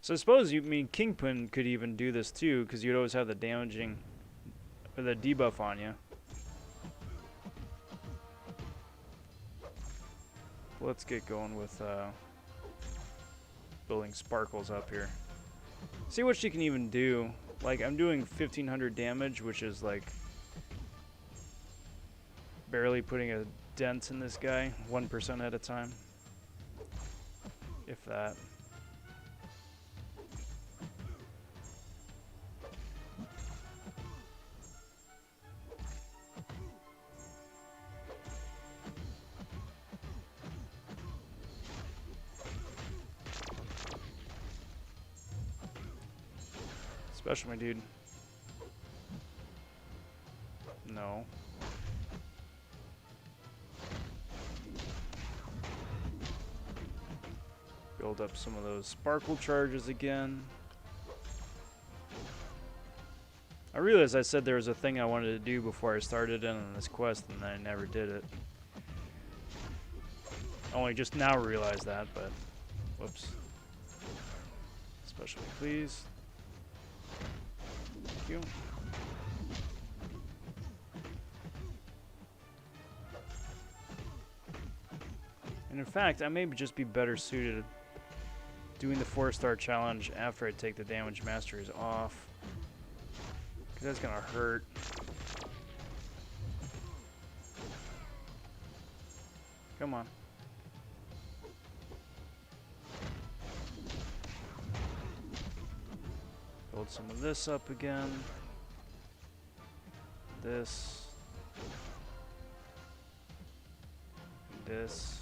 So I suppose Kingpin could even do this too, because you'd always have the damaging, or the debuff on you. Let's get going with building sparkles up here. See what she can even do. Like, I'm doing 1500 damage, which is like barely putting a dent in this guy, 1% at a time, if that. Special, my dude. No. Build up some of those sparkle charges again. I realized I said there was a thing I wanted to do before I started in on this quest, and I never did it. Only just now realized that, but whoops. Special, please. Thank you. And in fact, I may just be better suited doing the 4-star challenge after I take the damage masteries off, because that's gonna hurt. Come on. Build some of this up again. This. This.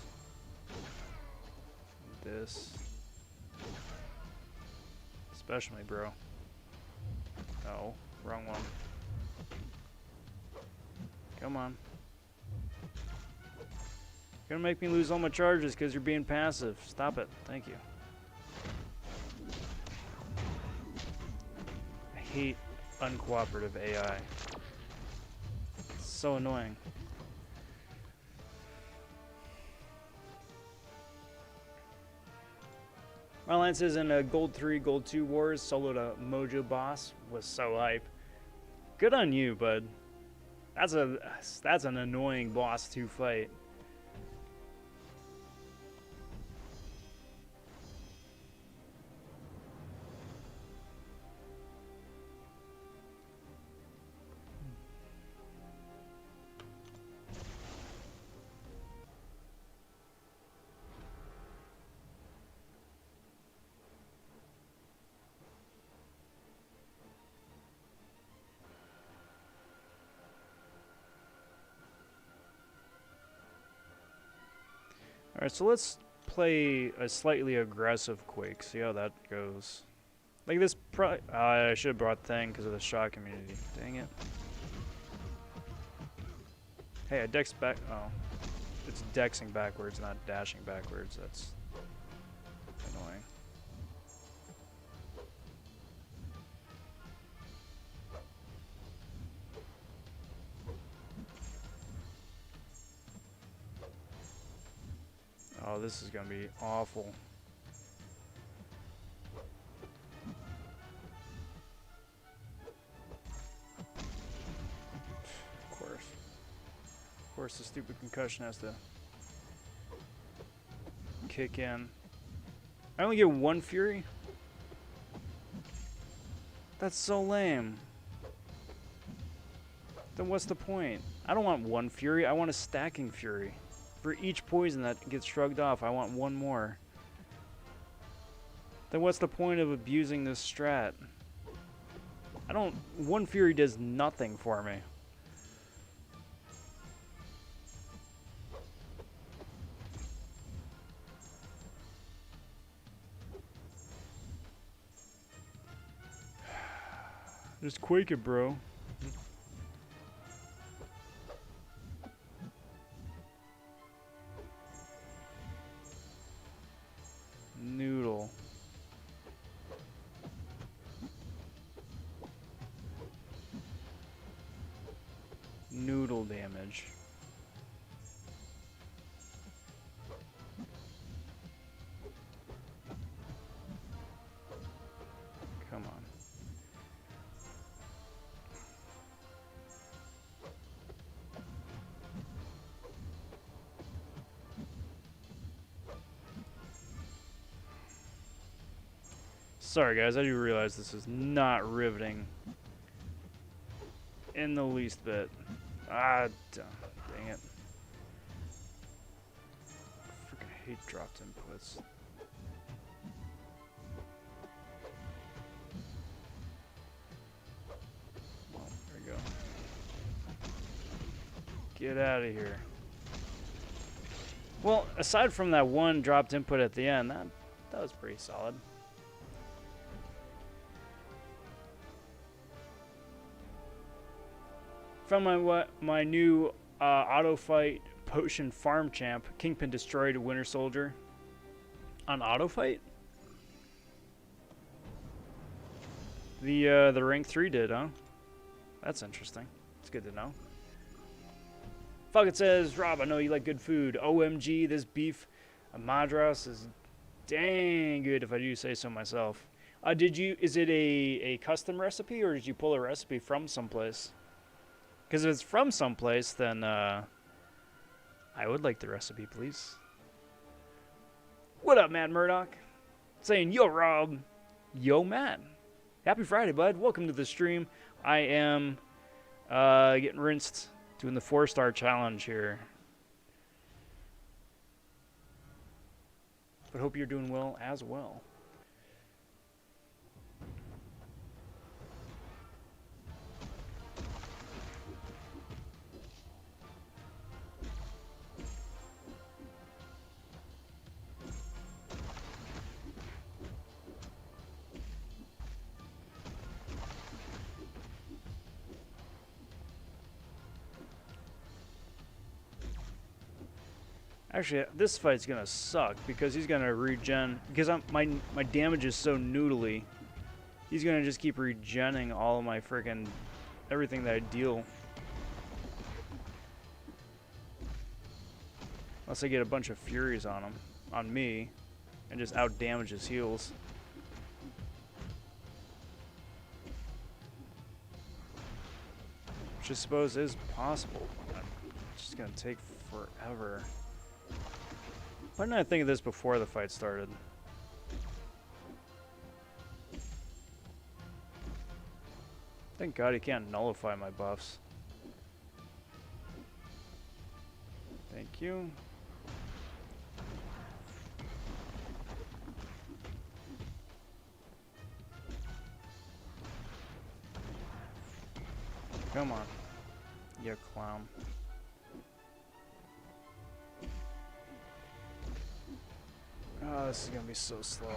This. Especially, bro. No, wrong one. Come on. You're gonna make me lose all my charges because you're being passive. Stop it. Thank you. I hate uncooperative AI. It's so annoying. My line says in a Gold 3, Gold 2 Wars, soloed a Mojo boss. Was so hype. Good on you, bud. That's an annoying boss to fight. Alright, so let's play a slightly aggressive Quake, see how that goes. Like this, I should have brought Thing because of the shot community. Dang it. Hey, I dex back. Oh. It's dexing backwards, not dashing backwards. That's annoying. Oh, this is gonna be awful. Of course the stupid concussion has to kick in. I only get 1 Fury? That's so lame. Then what's the point? I don't want 1 Fury, I want a stacking Fury. For each poison that gets shrugged off, I want 1 more. Then what's the point of abusing this strat? I One Fury does nothing for me. Just quake it, bro. Noodle. Noodle damage. Come on. Sorry guys, I do realize this is not riveting in the least bit. Ah, dang it. Freaking hate dropped inputs. Well, there we go. Get out of here. Well, aside from that one dropped input at the end, that was pretty solid. From my new auto fight potion farm champ, Kingpin destroyed a Winter Soldier on auto fight. The rank 3 did, huh? That's interesting. It's good to know. Fuck, it says, Rob, I know you like good food. OMG, this beef Madras is dang good, if I do say so myself. Is it a custom recipe, or did you pull a recipe from someplace? Because if it's from someplace, then I would like the recipe, please. What up, Matt Murdoch? Saying, yo, Rob. Yo, Matt. Happy Friday, bud. Welcome to the stream. I am getting rinsed, doing the 4-star challenge here. But hope you're doing well as well. Actually, this fight's gonna suck because he's gonna regen. Because my damage is so noodly, he's gonna just keep regenning all of my friggin' everything that I deal. Unless I get a bunch of Furies on me, and just out damage his heals. Which I suppose is possible. It's just gonna take forever. Why didn't I think of this before the fight started? Thank God he can't nullify my buffs. Thank you. Come on, you clown. Oh, this is gonna be so slow.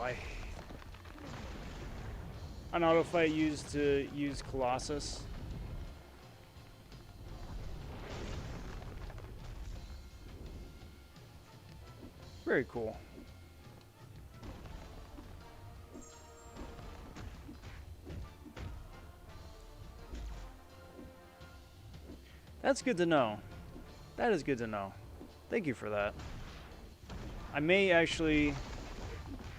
An auto fight used to use Colossus. Very cool. That's good to know. That is good to know. Thank you for that. I may actually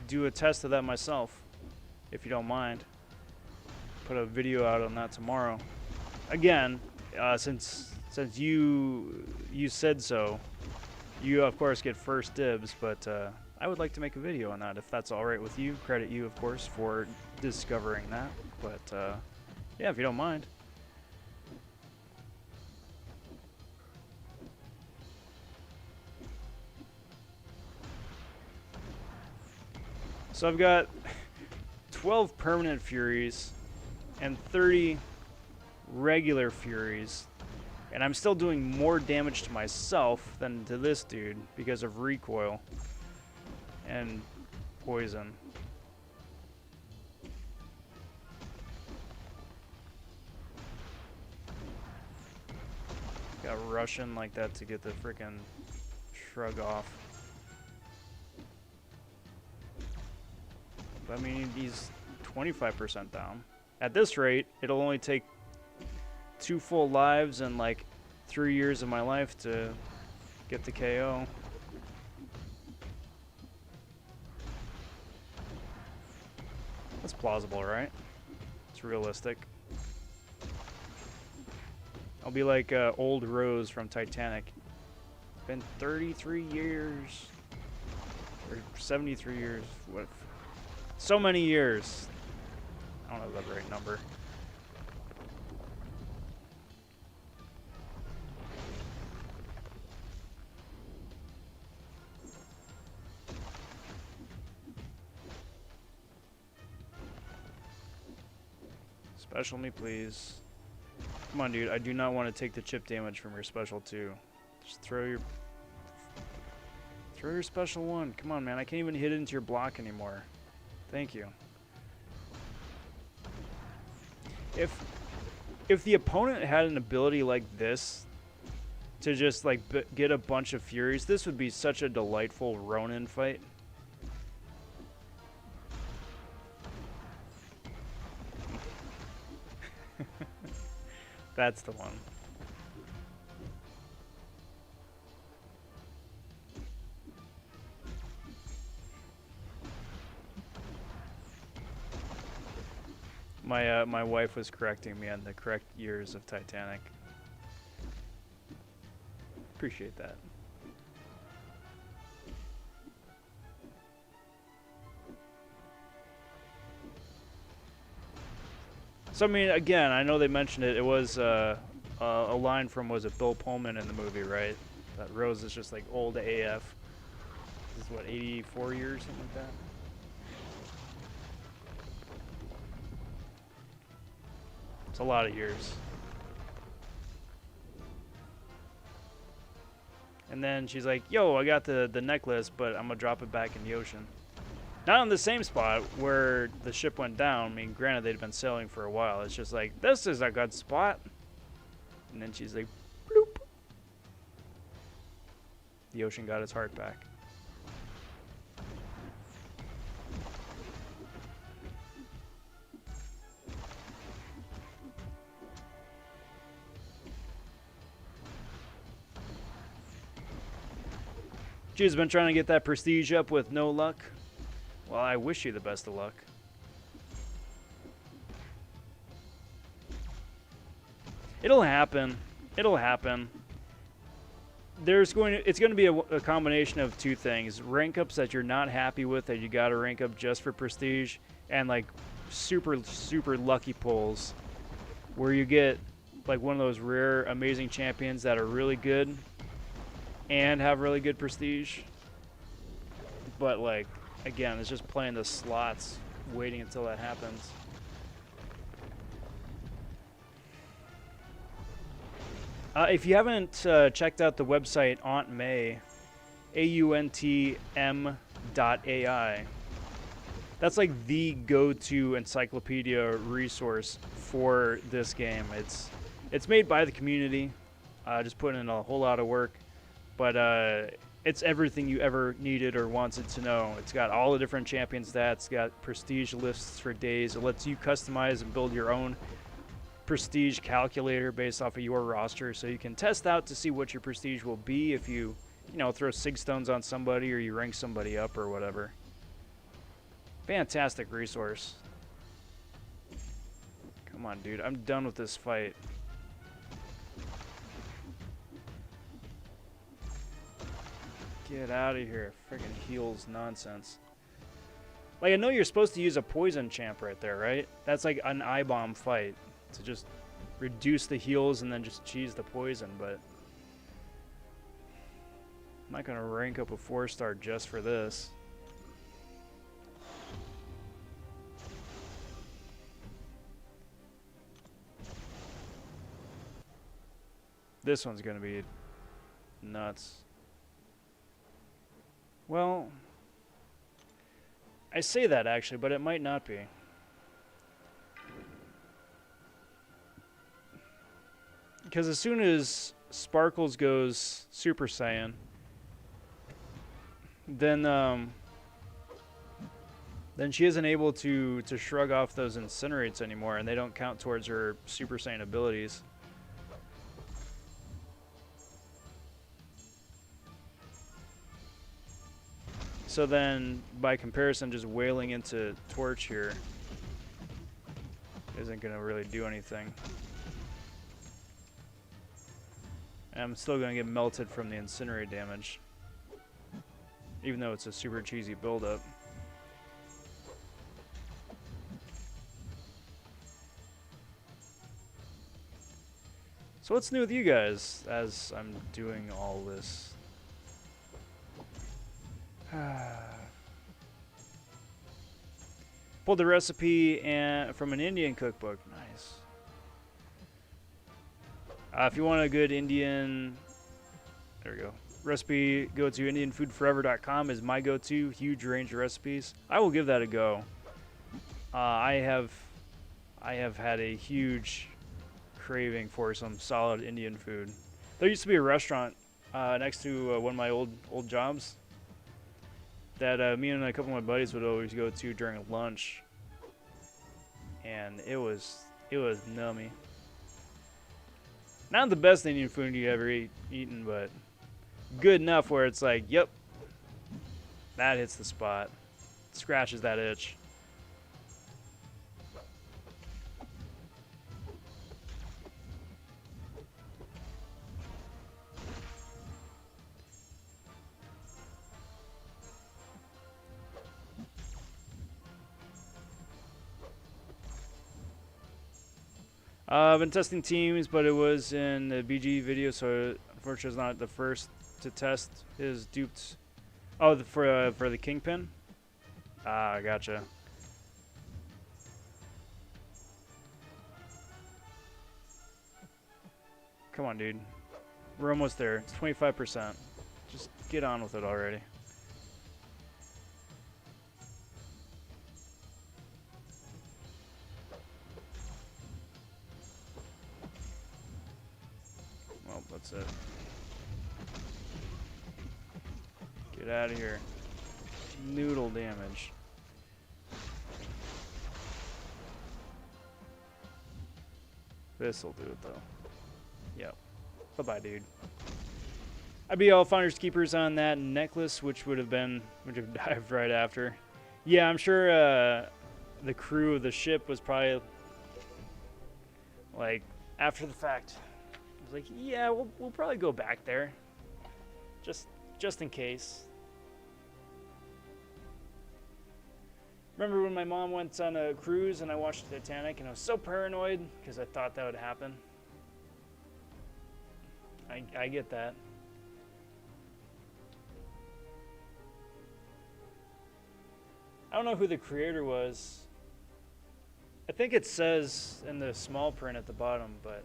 do a test of that myself, if you don't mind. Put a video out on that tomorrow. Again, since you said so, you of course get first dibs, but I would like to make a video on that if that's all right with you. Credit you, of course, for discovering that. But yeah, if you don't mind. So I've got 12 permanent Furies, and 30 regular Furies. And I'm still doing more damage to myself than to this dude because of recoil and poison. Got Russian like that to get the frickin' shrug off. But I mean, he's 25% down. At this rate, it'll only take 2 full lives and like 3 years of my life to get the KO. That's plausible, right? It's realistic. I'll be like old Rose from Titanic. Been 33 years. Or 73 years. What? So many years. I don't know the right number. Special me, please. Come on, dude. I do not want to take the chip damage from your special 2. Just throw your special 1. Come on, man. I can't even hit it into your block anymore. Thank you. If the opponent had an ability like this to just like get a bunch of Furies, this would be such a delightful Ronin fight. That's the one. My wife was correcting me on the correct years of Titanic. Appreciate that. So I mean, again, I know they mentioned it. It was a line from, was it Bill Pullman in the movie, right? That Rose is just like old AF. This is what, 84 years, something like that. It's a lot of years. And then she's like, yo, I got the necklace, but I'm gonna drop it back in the ocean. Not on the same spot where the ship went down. I mean, granted, they'd been sailing for a while. It's just like, this is a good spot. And then she's like, bloop. The ocean got its heart back. She's been trying to get that prestige up with no luck. Well, I wish you the best of luck. It'll happen. It'll happen. It's going to be a combination of two things: rank ups that you're not happy with, that you got to rank up just for prestige, and like super lucky pulls where you get like one of those rare amazing champions that are really good and have really good prestige. But like, again, it's just playing the slots, waiting until that happens. If you haven't checked out the website Aunt May, AUNTM.ai, that's like the go-to encyclopedia resource for this game. It's made by the community, just putting in a whole lot of work, but it's everything you ever needed or wanted to know. It's got all the different champion stats, it's got prestige lists for days. It lets you customize and build your own prestige calculator based off of your roster, so you can test out to see what your prestige will be if you throw sig stones on somebody or you rank somebody up or whatever. Fantastic resource. Come on, dude. I'm done with this fight. Get out of here. Friggin' heals nonsense. Like, I know you're supposed to use a poison champ right there, right? That's like an I-bomb fight, to just reduce the heals and then just cheese the poison, but I'm not gonna rank up a 4-star just for this. This one's gonna be nuts. Well, I say that actually, but it might not be. Because as soon as Sparkles goes Super Saiyan, then she isn't able to shrug off those incinerates anymore, and they don't count towards her Super Saiyan abilities. So then, by comparison, just wailing into Torch here isn't going to really do anything. And I'm still going to get melted from the Incinerate damage, even though it's a super cheesy buildup. So what's new with you guys as I'm doing all this? Pulled the recipe from an Indian cookbook. Nice. If you want a good Indian, there we go, recipe, go to IndianFoodForever.com is my go-to. Huge range of recipes. I will give that a go. I have had a huge craving for some solid Indian food. There used to be a restaurant next to one of my old jobs that me and a couple of my buddies would always go to during lunch, and it was nummy. Not the best Indian food you ever eaten, but good enough where it's like, yep, that hits the spot, scratches that itch. I've been testing teams, but it was in the BG video, so unfortunately it's not the first to test his duped. Oh, for the Kingpin? Ah, gotcha. Come on, dude. We're almost there. It's 25%. Just get on with it already. Well, that's it. Get out of here. Noodle damage. This'll do it, though. Yep. Bye-bye, dude. I'd be all finders keepers on that necklace, which would have dived right after. Yeah, I'm sure the crew of the ship was probably like after the fact. I was like, yeah, we'll probably go back there, just in case. Remember when my mom went on a cruise and I watched the Titanic and I was so paranoid because I thought that would happen. I get that. I don't know who the creator was. I think it says in the small print at the bottom, but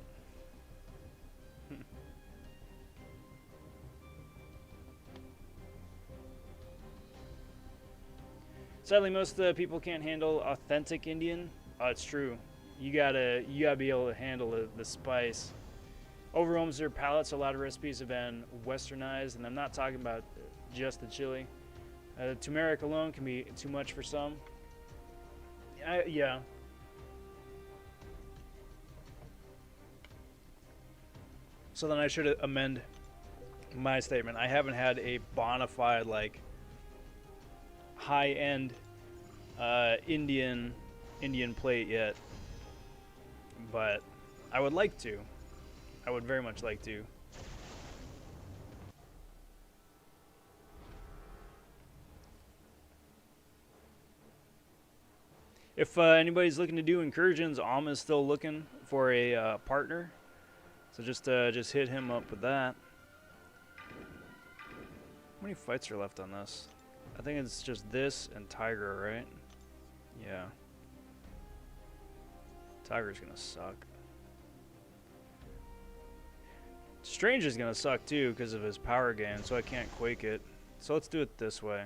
sadly, most of the people can't handle authentic Indian. It's true. You gotta be able to handle the spice. Overwhelms their palates. A lot of recipes have been westernized, and I'm not talking about just the chili. Turmeric alone can be too much for some. Yeah. So then I should amend my statement. I haven't had a bona fide, like, high-end Indian plate yet, but I would like to. I would very much like to. If anybody's looking to do incursions, Alma is still looking for a partner, so just hit him up with that. How many fights are left on this? I think it's just this and Tiger, right? Yeah. Tiger's gonna suck. Strange is gonna suck too because of his power gain, so I can't quake it. So let's do it this way.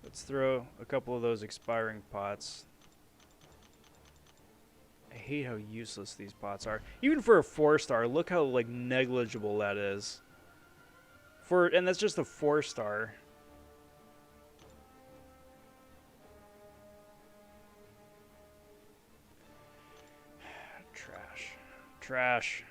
Let's throw a couple of those expiring pots. I hate how useless these pots are. Even for a 4-star, look how like negligible that is. And that's just a 4-star. Trash. Trash.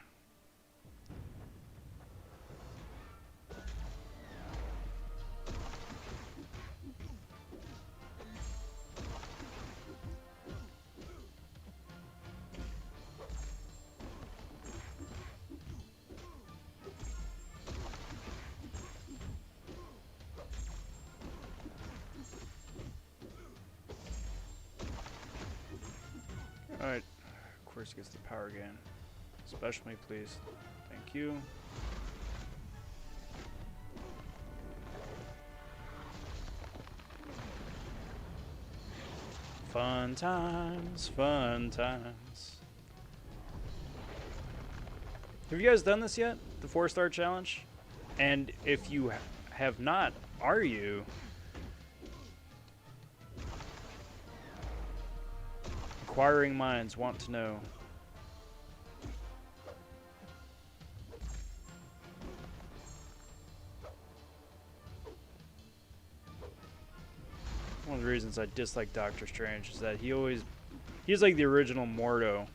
Alright, of course it gets the power gain. Special me, please. Thank you. Fun times, fun times. Have you guys done this yet? The 4-star challenge? And if you have not, are you? Inquiring minds want to know. One of the reasons I dislike Doctor Strange is that he's like the original Mordo.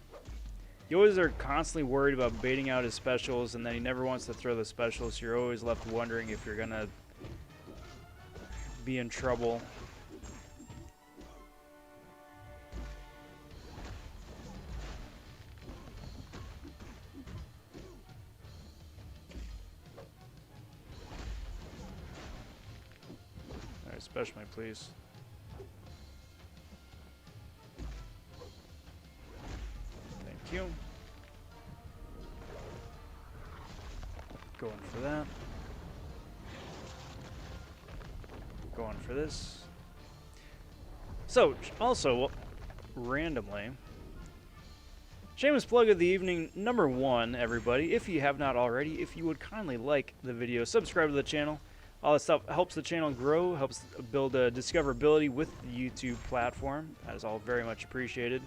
You always are constantly worried about baiting out his specials, and then he never wants to throw the specials, so you're always left wondering if you're gonna be in trouble. Alright, special me, please. Thank you. Going for that. Going for this. So, also, randomly, shameless plug of the evening, number 1, everybody. If you have not already, if you would kindly like the video, subscribe to the channel. All that stuff helps the channel grow, helps build a discoverability with the YouTube platform. That is all very much appreciated.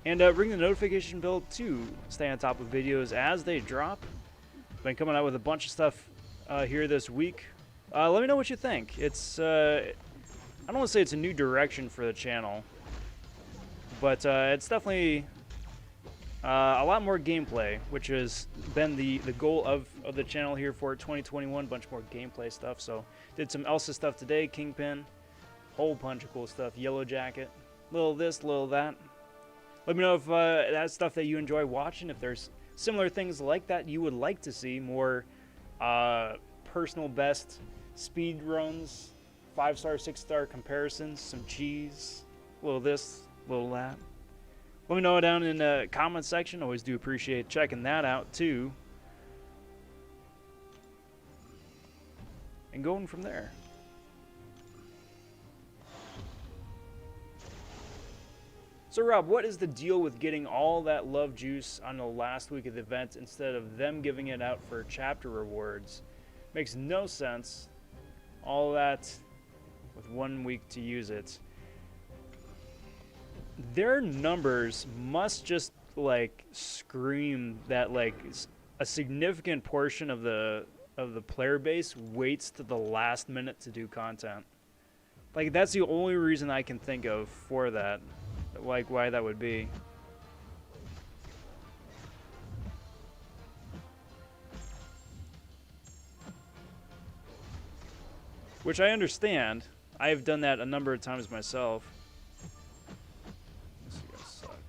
And ring the notification bell to stay on top of videos as they drop. Been coming out with a bunch of stuff here this week. Let me know what you think. It's I don't want to say it's a new direction for the channel, but it's definitely a lot more gameplay, which has been the goal of the channel here for 2021. Bunch more gameplay stuff. So did some Elsa stuff today, Kingpin, whole bunch of cool stuff, Yellow Jacket, little this, little that. Let me know if that's stuff that you enjoy watching, if there's similar things like that you would like to see, more personal best speed runs, 5-star, 6-star comparisons, some cheese, little this, little that. Let me know down in the comment section. Always do appreciate checking that out too. And going from there. So Rob, what is the deal with getting all that love juice on the last week of the event instead of them giving it out for chapter rewards? Makes no sense. All that with 1 week to use it. Their numbers must just like scream that like a significant portion of the player base waits to the last minute to do content. Like that's the only reason I can think of for that. Like why that would be. Which I understand. I have done that a number of times myself. This is gonna suck.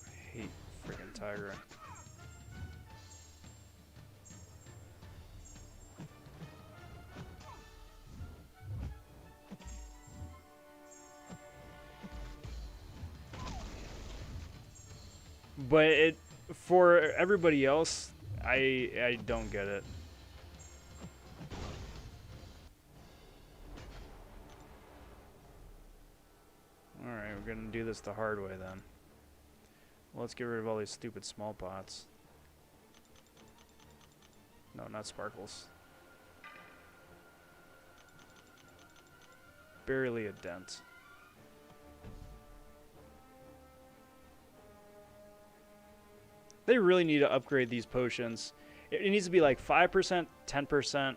I hate freaking Tiger. But for everybody else, I don't get it. Alright, we're gonna do this the hard way then. Let's get rid of all these stupid small pots. No, not sparkles. Barely a dent. They really need to upgrade these potions. It needs to be like 5%, 10%,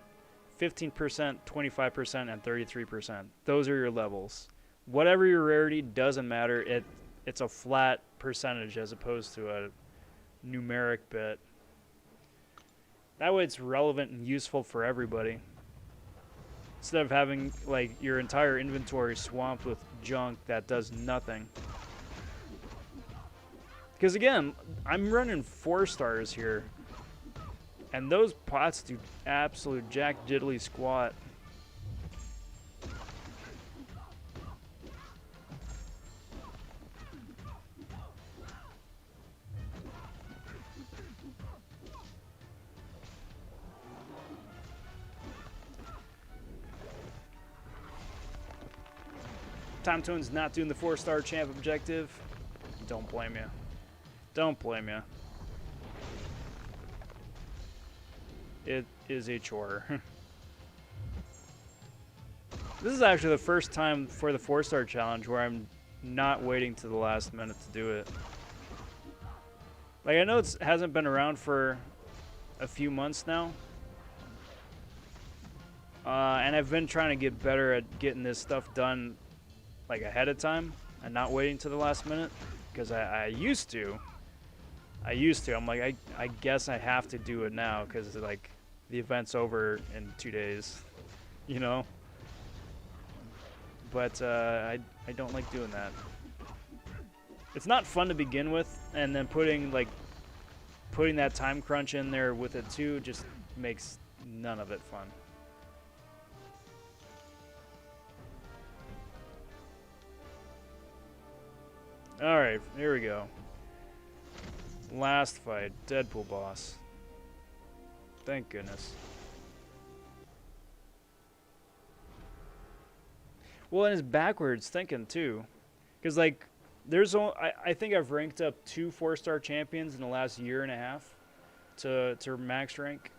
15%, 25%, and 33%. Those are your levels. Whatever your rarity, doesn't matter. It's a flat percentage as opposed to a numeric bit. That way it's relevant and useful for everybody. Instead of having like your entire inventory swamped with junk that does nothing. Because again, I'm running 4 stars here. And those pots do absolute jack diddly squat. Tom Toon's not doing the 4-star champ objective. Don't blame you. Don't blame you. It is a chore. This is actually the first time for the 4-star challenge where I'm not waiting to the last minute to do it. Like, I know it hasn't been around for a few months now. And I've been trying to get better at getting this stuff done like ahead of time and not waiting to the last minute. Because I used to. I'm like, I guess I have to do it now because like the event's over in 2 days, you know? But I don't like doing that. It's not fun to begin with, and then putting that time crunch in there with it too just makes none of it fun. Alright, here we go. Last fight, Deadpool boss. Thank goodness. Well, and it's backwards thinking too. Because like, I think I've ranked up 2 4-star champions in the last year and a half to max rank.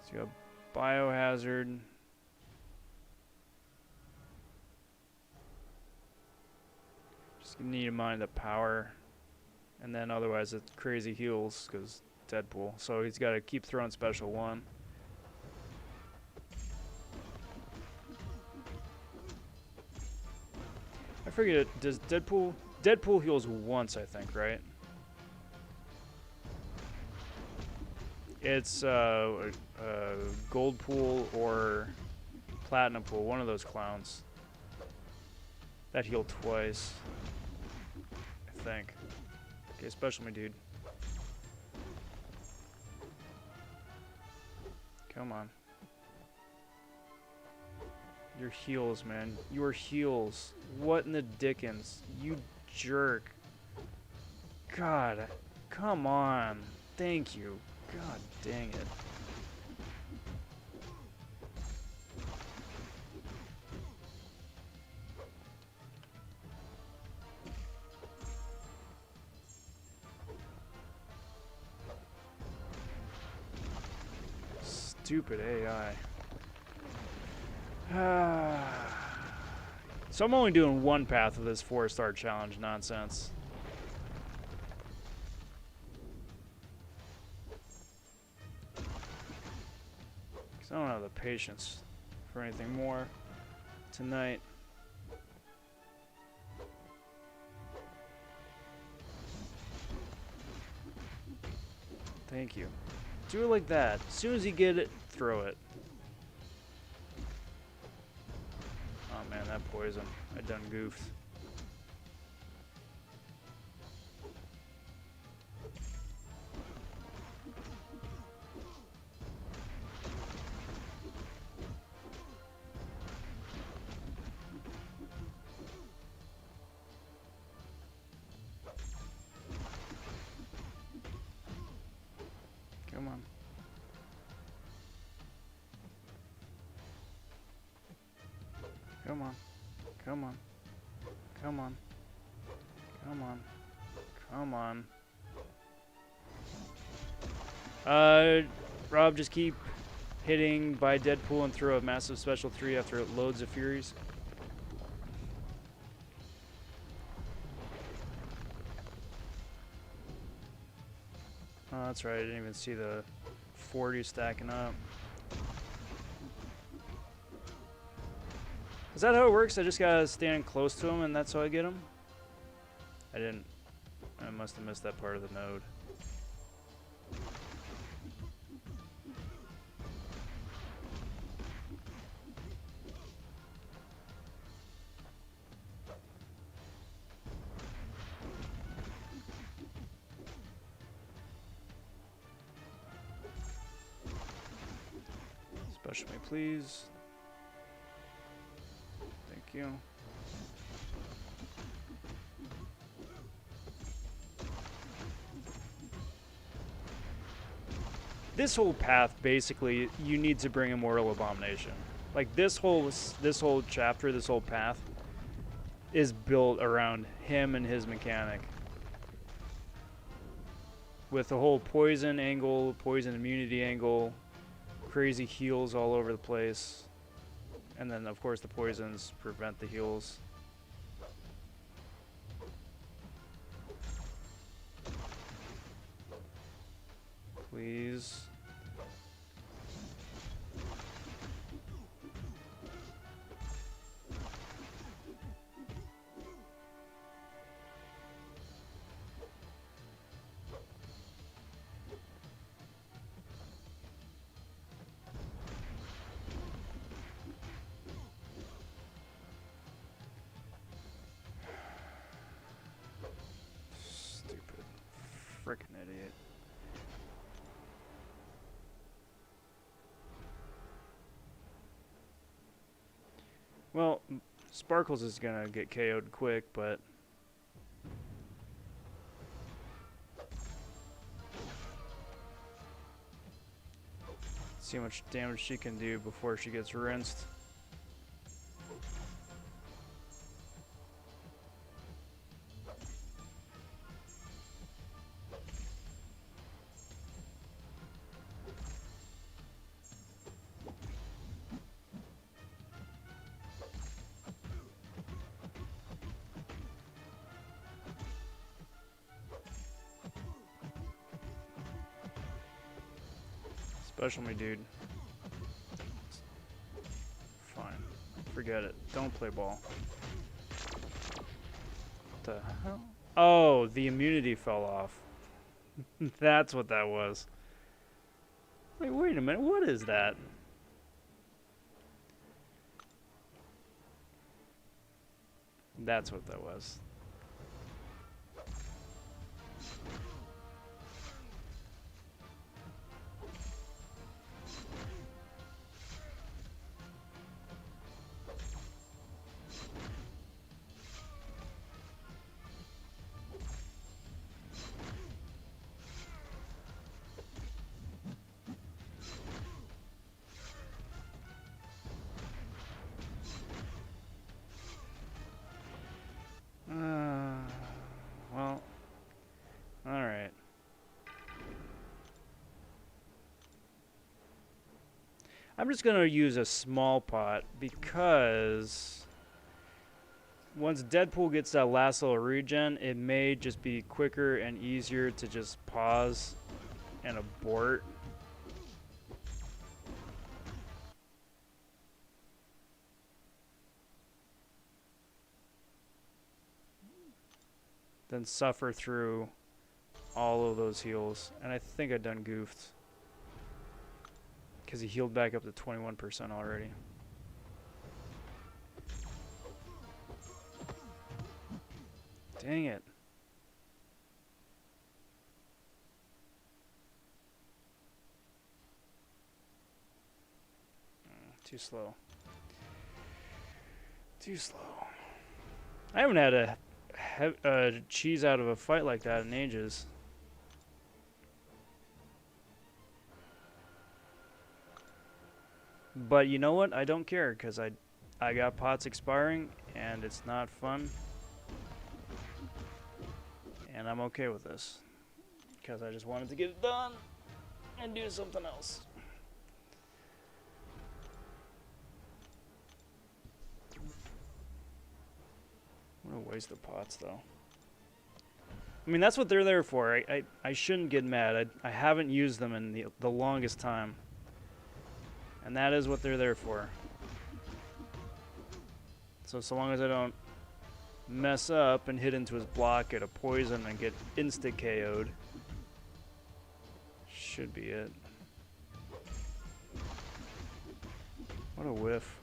So you have Biohazard. Just need to mind the power. And then otherwise it's crazy heals because Deadpool. So he's got to keep throwing special 1. I forget, does Deadpool heals once, I think, right? It's gold pool or platinum pool, one of those clowns. That healed twice, I think. Okay, special me, dude. Come on. Your heals, man. Your heals. What in the dickens? You jerk. God. Come on. Thank you. God dang it. Stupid AI. So I'm only doing 1 path of this 4-star challenge nonsense. I don't have the patience for anything more tonight. Thank you. Do it like that. As soon as you get it, throw it. Oh man, that poison. I done goofed. Come on. Come on. Come on. Come on. Come on. Rob, just keep hitting by Deadpool and throw a massive special 3 after it loads of Furies. Oh, that's right. I didn't even see the 40 stacking up. Is that how it works? I just gotta stand close to him and that's how I get him? I didn't. I must have missed that part of the node. Special me, please. Thank you. This whole path, basically, you need to bring Immortal Abomination. Like this whole chapter, this whole path is built around him and his mechanic. With the whole poison angle, poison immunity angle, crazy heals all over the place. And then, of course, the poisons prevent the heals. Please. Stupid frickin' idiot. Well, Sparkles is gonna get KO'd quick, but see how much damage she can do before she gets rinsed. Special me, dude. Fine. Forget it. Don't play ball. What the hell? Oh, the immunity fell off. That's what that was. Wait a minute. What is that? That's what that was. Well, alright. I'm just gonna use a small pot because once Deadpool gets that last little regen, it may just be quicker and easier to just pause and abort. Then suffer through all of those heals. And I think I done goofed. Because he healed back up to 21% already. Dang it. Too slow. Too slow. I haven't had a cheese out of a fight like that in ages. But you know what? I don't care because I I got pots expiring, and it's not fun. And I'm okay with this, because I just wanted to get it done and do something else. What a waste of pots, though. I mean, that's what they're there for. I shouldn't get mad. I haven't used them in the longest time. And that is what they're there for. So long as I don't mess up and hit into his block, get a poison, and get insta-KO'd, should be it. What a whiff.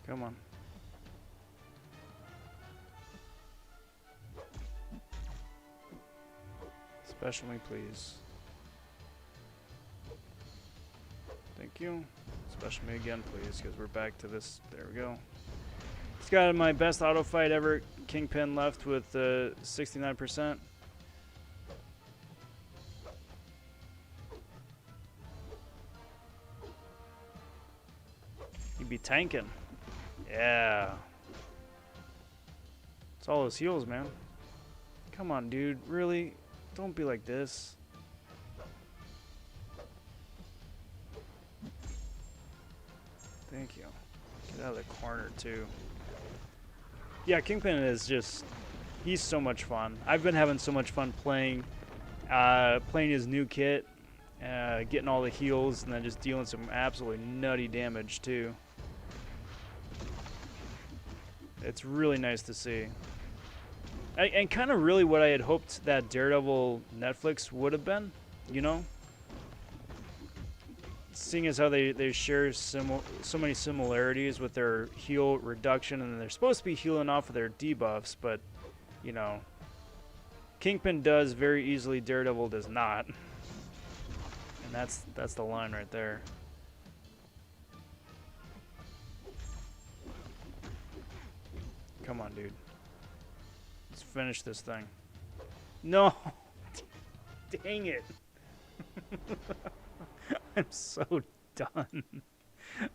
Come on. Special me, please. Thank you. Special me again, please, because we're back to this. There we go. It's got my best auto fight ever. Kingpin left with 69%. He'd be tanking. Yeah. It's all those heals, man. Come on, dude. Really? Don't be like this. Thank you. Get out of the corner, too. Yeah, Kingpin is just... He's so much fun. I've been having so much fun playing his new kit, getting all the heals, and then just dealing some absolutely nutty damage, too. It's really nice to see. And kind of really what I had hoped that Daredevil Netflix would have been, you know? Seeing as how they share so many similarities with their heal reduction, and they're supposed to be healing off of their debuffs, but, you know, Kingpin does very easily, Daredevil does not. And that's the line right there. Come on, dude. Let's finish this thing. No! Dang it! I'm so done.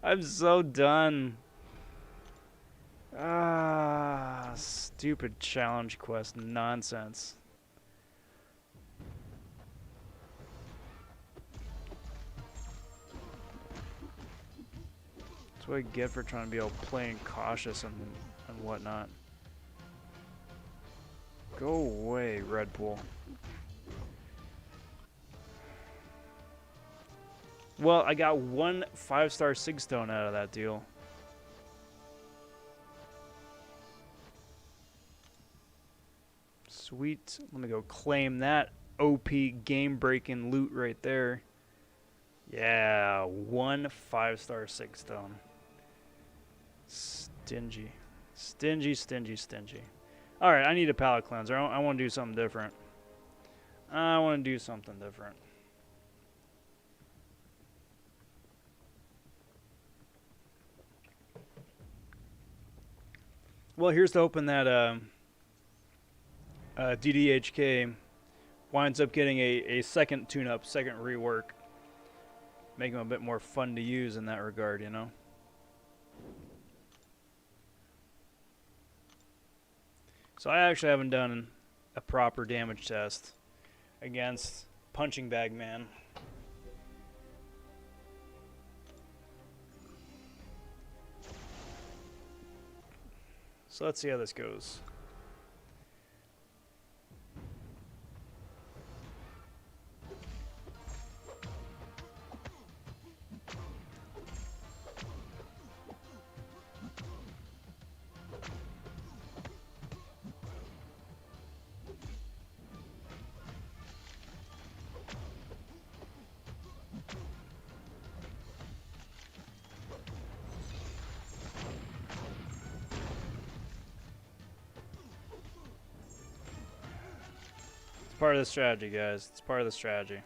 I'm so done. Ah, stupid challenge quest nonsense. That's what I get for trying to be all playing cautious and whatnot. Go away, Red Pool. Well, I got one 5-star Sig Stone out of that deal. Sweet. Let me go claim that OP game-breaking loot right there. Yeah, one 5-star Sig Stone. Stingy. Stingy, stingy, stingy. Alright, I need a palate cleanser. I want to do something different. I want to do something different. Well, here's to hoping that DDHK winds up getting a second tune-up, second rework. Make him a bit more fun to use in that regard, you know? So I actually haven't done a proper damage test against Punching Bag Man. So let's see how this goes. It's part of the strategy, guys. It's part of the strategy.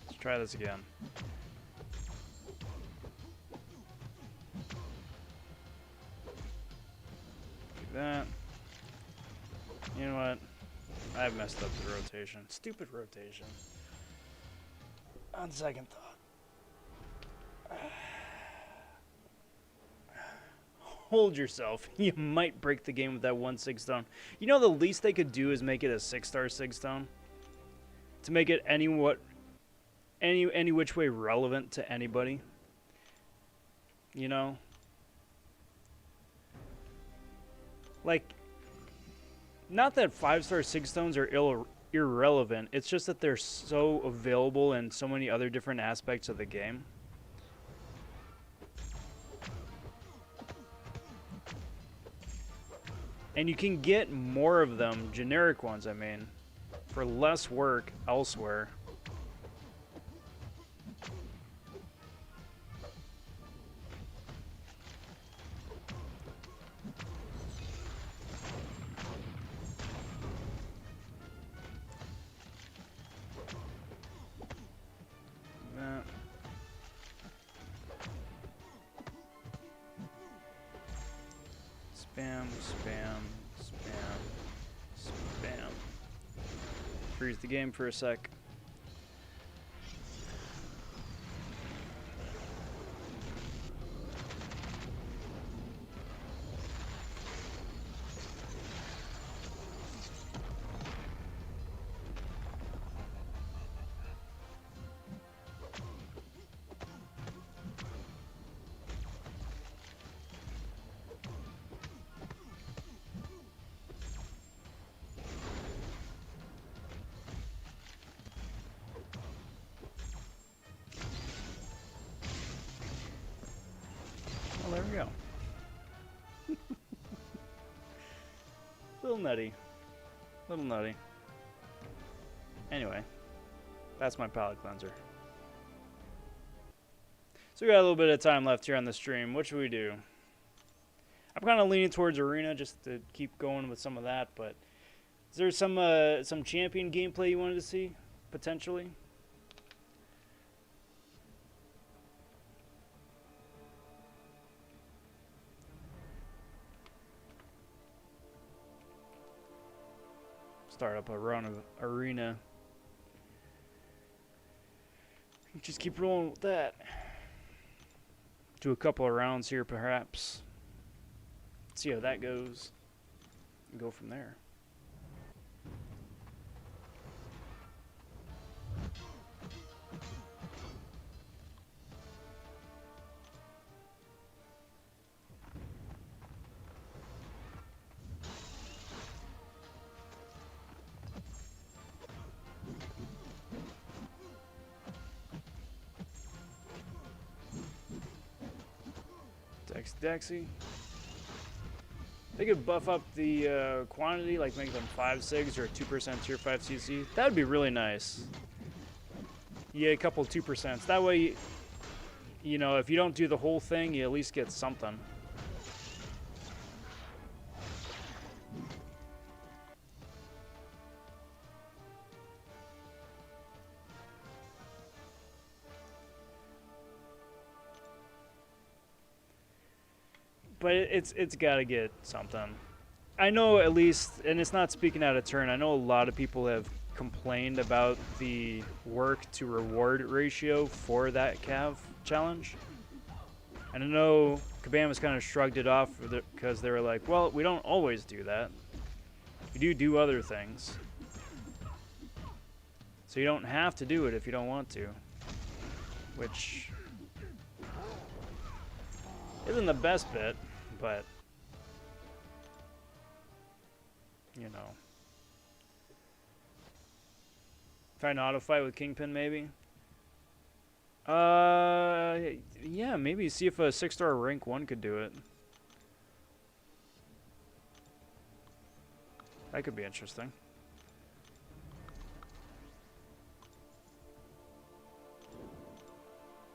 Let's try this again. Do that. You know what? I've messed up the rotation. Stupid rotation. On second thought. Hold yourself. You might break the game with that 1 6 stone. You know the least they could do is make it a 6-star 6 stone? To make it any which way relevant to anybody. You know? Like, not that 5-star 6 stones are irrelevant. It's just that they're so available in so many other different aspects of the game. And you can get more of them, generic ones, I mean, for less work elsewhere. Spam, spam, spam, spam. Freeze the game for a sec. Well, there we go. Little nutty. Little nutty. Anyway, that's my palate cleanser. So we got a little bit of time left here on the stream. What should we do? I'm kind of leaning towards Arena just to keep going with some of that, but is there some champion gameplay you wanted to see, potentially? Start up a run of Arena. Just keep rolling with that. Do a couple of rounds here, perhaps. See how that goes. And go from there. Dexy. They could buff up the quantity, like make them 5-6 or 2% tier 5 CC. That would be really nice. Yeah, a couple 2%. That way, you know, if you don't do the whole thing, you at least get something. But it's got to get something. I know at least, and it's not speaking out of turn, I know a lot of people have complained about the work to reward ratio for that Cav challenge. And I know Kabama's kind of shrugged it off because they were like, well, we don't always do that. We do other things. So you don't have to do it if you don't want to. Which isn't the best bit, but you know. Try an auto fight with Kingpin, maybe. Yeah, maybe see if a 6-star rank 1 could do it. That could be interesting.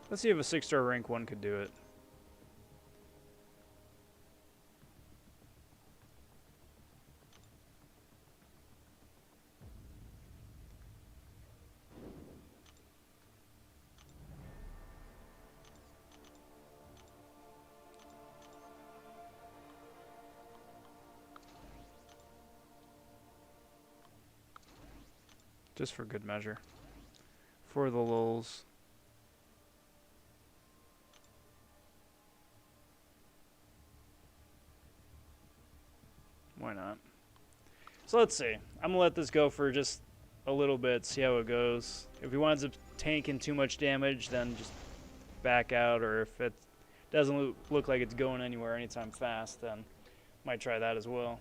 Let's see if a 6-star rank 1 could do it. Just for good measure. For the lulz. Why not? So let's see. I'm gonna let this go for just a little bit, see how it goes. If he winds up tanking too much damage, then just back out, or if it doesn't look like it's going anywhere anytime fast, then might try that as well.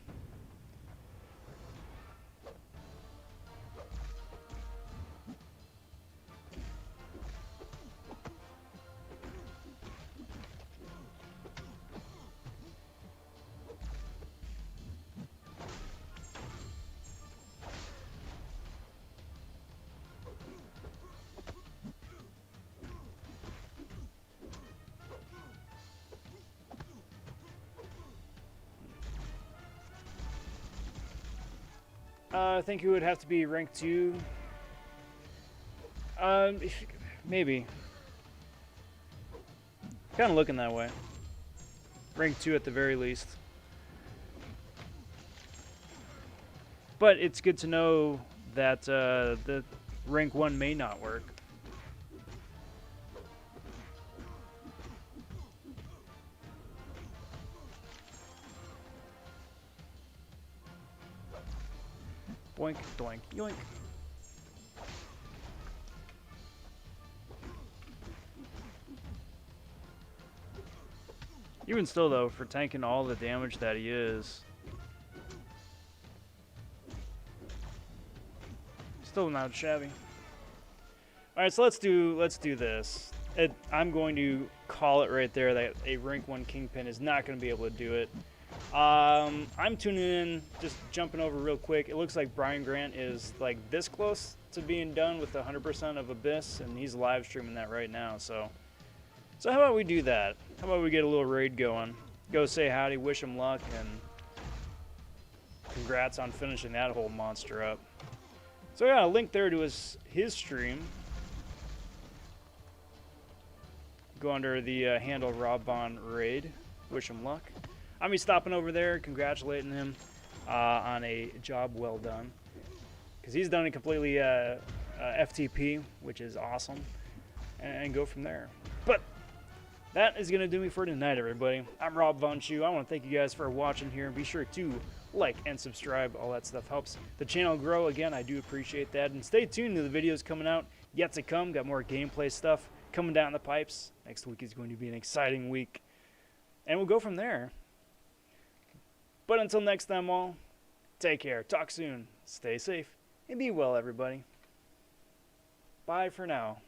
I think it would have to be rank 2. Maybe. Kind of looking that way. Rank 2 at the very least. But it's good to know that the rank 1 may not work. Boink, doink, yoink. Even still, though, for tanking all the damage that he is, still not shabby. All right, so let's do this. I'm going to call it right there that a rank 1 Kingpin is not going to be able to do it. I'm tuning in, just jumping over real quick. It looks like Brian Grant is like this close to being done with 100% of Abyss, and he's live streaming that right now. So how about we do that? How about we get a little raid going? Go say howdy, wish him luck, and congrats on finishing that whole monster up. So yeah, a link there to his stream. Go under the handle RobBon Raid. Wish him luck. I'm be stopping over there, congratulating him on a job well done, because he's done it completely FTP, which is awesome, and go from there. But that is gonna do me for tonight, everybody. I'm vonShoe. I want to thank you guys for watching here, and be sure to like and subscribe. All that stuff helps the channel grow. Again, I do appreciate that, and stay tuned to the videos coming out yet to come. Got more gameplay stuff coming down the pipes. Next week is going to be an exciting week, and we'll go from there. But until next time, all, take care, talk soon, stay safe, and be well, everybody. Bye for now.